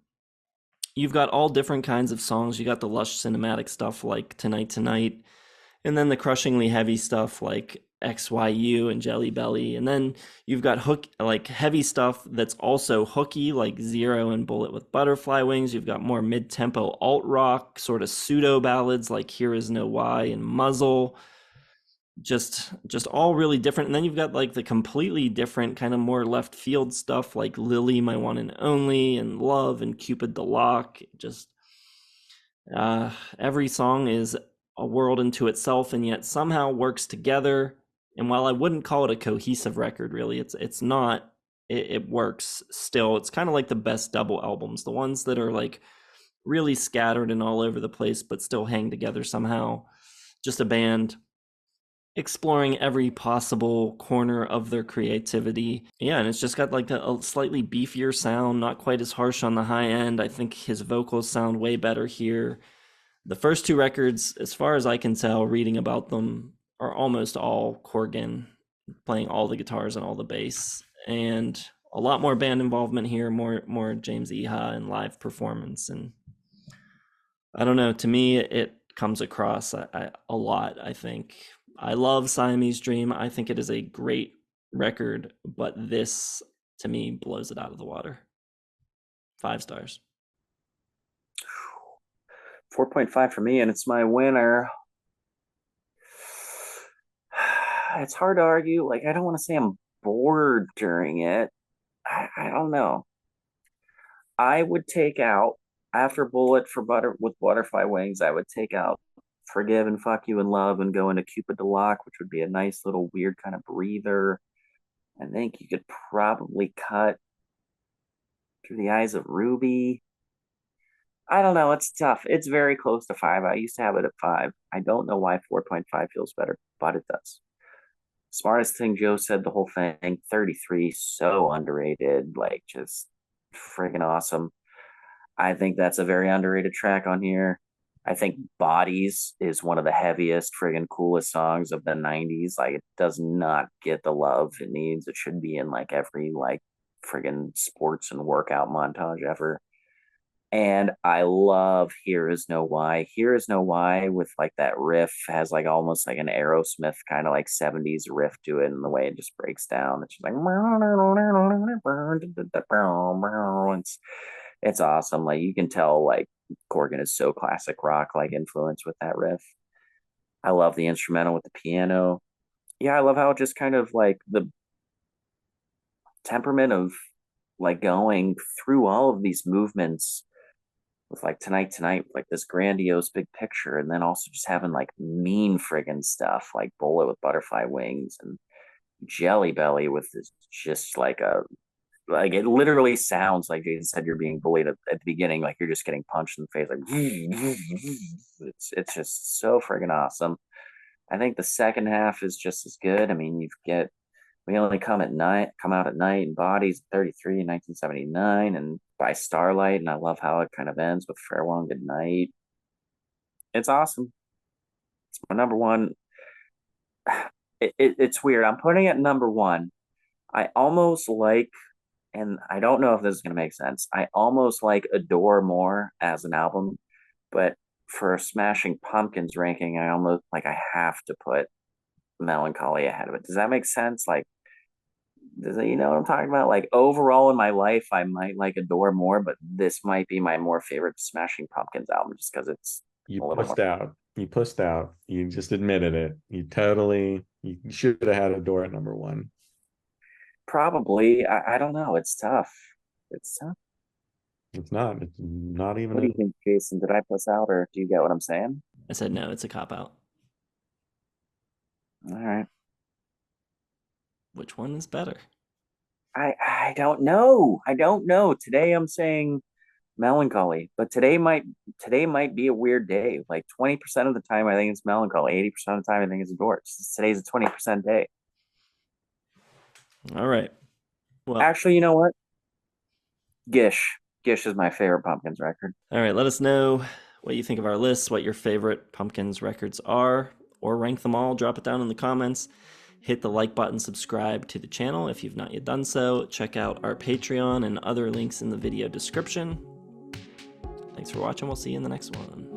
You've got all different kinds of songs. You got the lush cinematic stuff like Tonight Tonight, and then the crushingly heavy stuff like XYU and Jelly Belly, and then you've got heavy stuff that's also hooky like Zero and Bullet with Butterfly Wings. You've got more mid-tempo alt rock, sort of pseudo ballads like Here Is No Why and Muzzle. Just all really different. And then you've got like the completely different kind of more left field stuff like Lily, My One and Only, and Love and Cupid the Lock. Just every song is a world into itself and yet somehow works together. And while I wouldn't call it a cohesive record, really, it's not. It works still. It's kind of like the best double albums, the ones that are like really scattered and all over the place but still hang together somehow. Just a band exploring every possible corner of their creativity. Yeah, and it's just got like a slightly beefier sound, not quite as harsh on the high end. I think his vocals sound way better here. The first two records, as far as I can tell, reading about them, are almost all Corgan playing all the guitars and all the bass, and a lot more band involvement here, more James Iha and live performance. And I don't know, to me it comes across a lot. I think I love Siamese Dream. I think it is a great record, but this to me, blows it out of the water. 5 stars. 4.5 for me, and it's my winner. It's hard to argue. Like, I don't want to say I'm bored during it. I don't know. I would take out, after Bullet for Butter with Butterfly Wings, I would take out Forgive and Fuck You and Love and go into Cupid to Lock, which would be a nice little weird kind of breather. I think you could probably cut Through the Eyes of Ruby. I don't know. It's tough. It's very close to 5. I used to have it at 5. I don't know why 4.5 feels better, but it does. Smartest Thing Joe said, the whole thing. 33, so underrated. Like, just friggin' awesome. I think that's a very underrated track on here. I think Bodies is one of the heaviest, friggin' coolest songs of the 90s. Like, it does not get the love it needs. It should be in like every like friggin' sports and workout montage ever. And I love Here Is No Why. Here Is No Why with like that riff has like almost like an Aerosmith kind of like 70s riff to it, and the way it just breaks down. It's just like it's awesome. Like you can tell like Corgan is so classic rock like influence with that riff. I love the instrumental with the piano. Yeah, I love how it just kind of like the temperament of like going through all of these movements with like Tonight, like this grandiose big picture, and then also just having like mean friggin' stuff like Bullet with Butterfly Wings and Jelly Belly with this just like it literally sounds like Jason said you're being bullied at the beginning, like you're just getting punched in the face, like it's just so friggin' awesome. I think the second half is just as good. I mean, you've get We Only Come Out at Night, and Bodies 33 in 1979, and By Starlight, and I love how it kind of ends with Farewell and Good Night. It's awesome. It's my number one. It's weird. I'm putting it number one. I almost like, and I don't know if this is going to make sense, I almost like Adore more as an album, but for a Smashing Pumpkins ranking, I almost like I have to put Melancholy ahead of it. Does that make sense? Like, you know what I'm talking about? Like overall in my life, I might like Adore more, but this might be my more favorite Smashing Pumpkins album just because it's You a little pussed more. out. You pussed out. You just admitted it. You should have had a door at number one. Probably. I don't know. It's tough. It's tough. It's not. It's not even What do a. you think, Jason? Did I puss out, or do you get what I'm saying? I said no, it's a cop out. All right. Which one is better? I don't know. I don't know. Today I'm saying Melancholy, but today might be a weird day. Like 20% of the time I think it's Melancholy, 80% of the time I think it's Adore. Today's a 20% day. All right. Well, Actually, you know what? Gish. Gish is my favorite Pumpkins record. all right. Let us know what you think of our lists, what your favorite Pumpkins records are, or rank them all. Drop it down in the comments. Hit the like button, subscribe to the channel if you've not yet done so. Check out our Patreon and other links in the video description. Thanks for watching. We'll see you in the next one.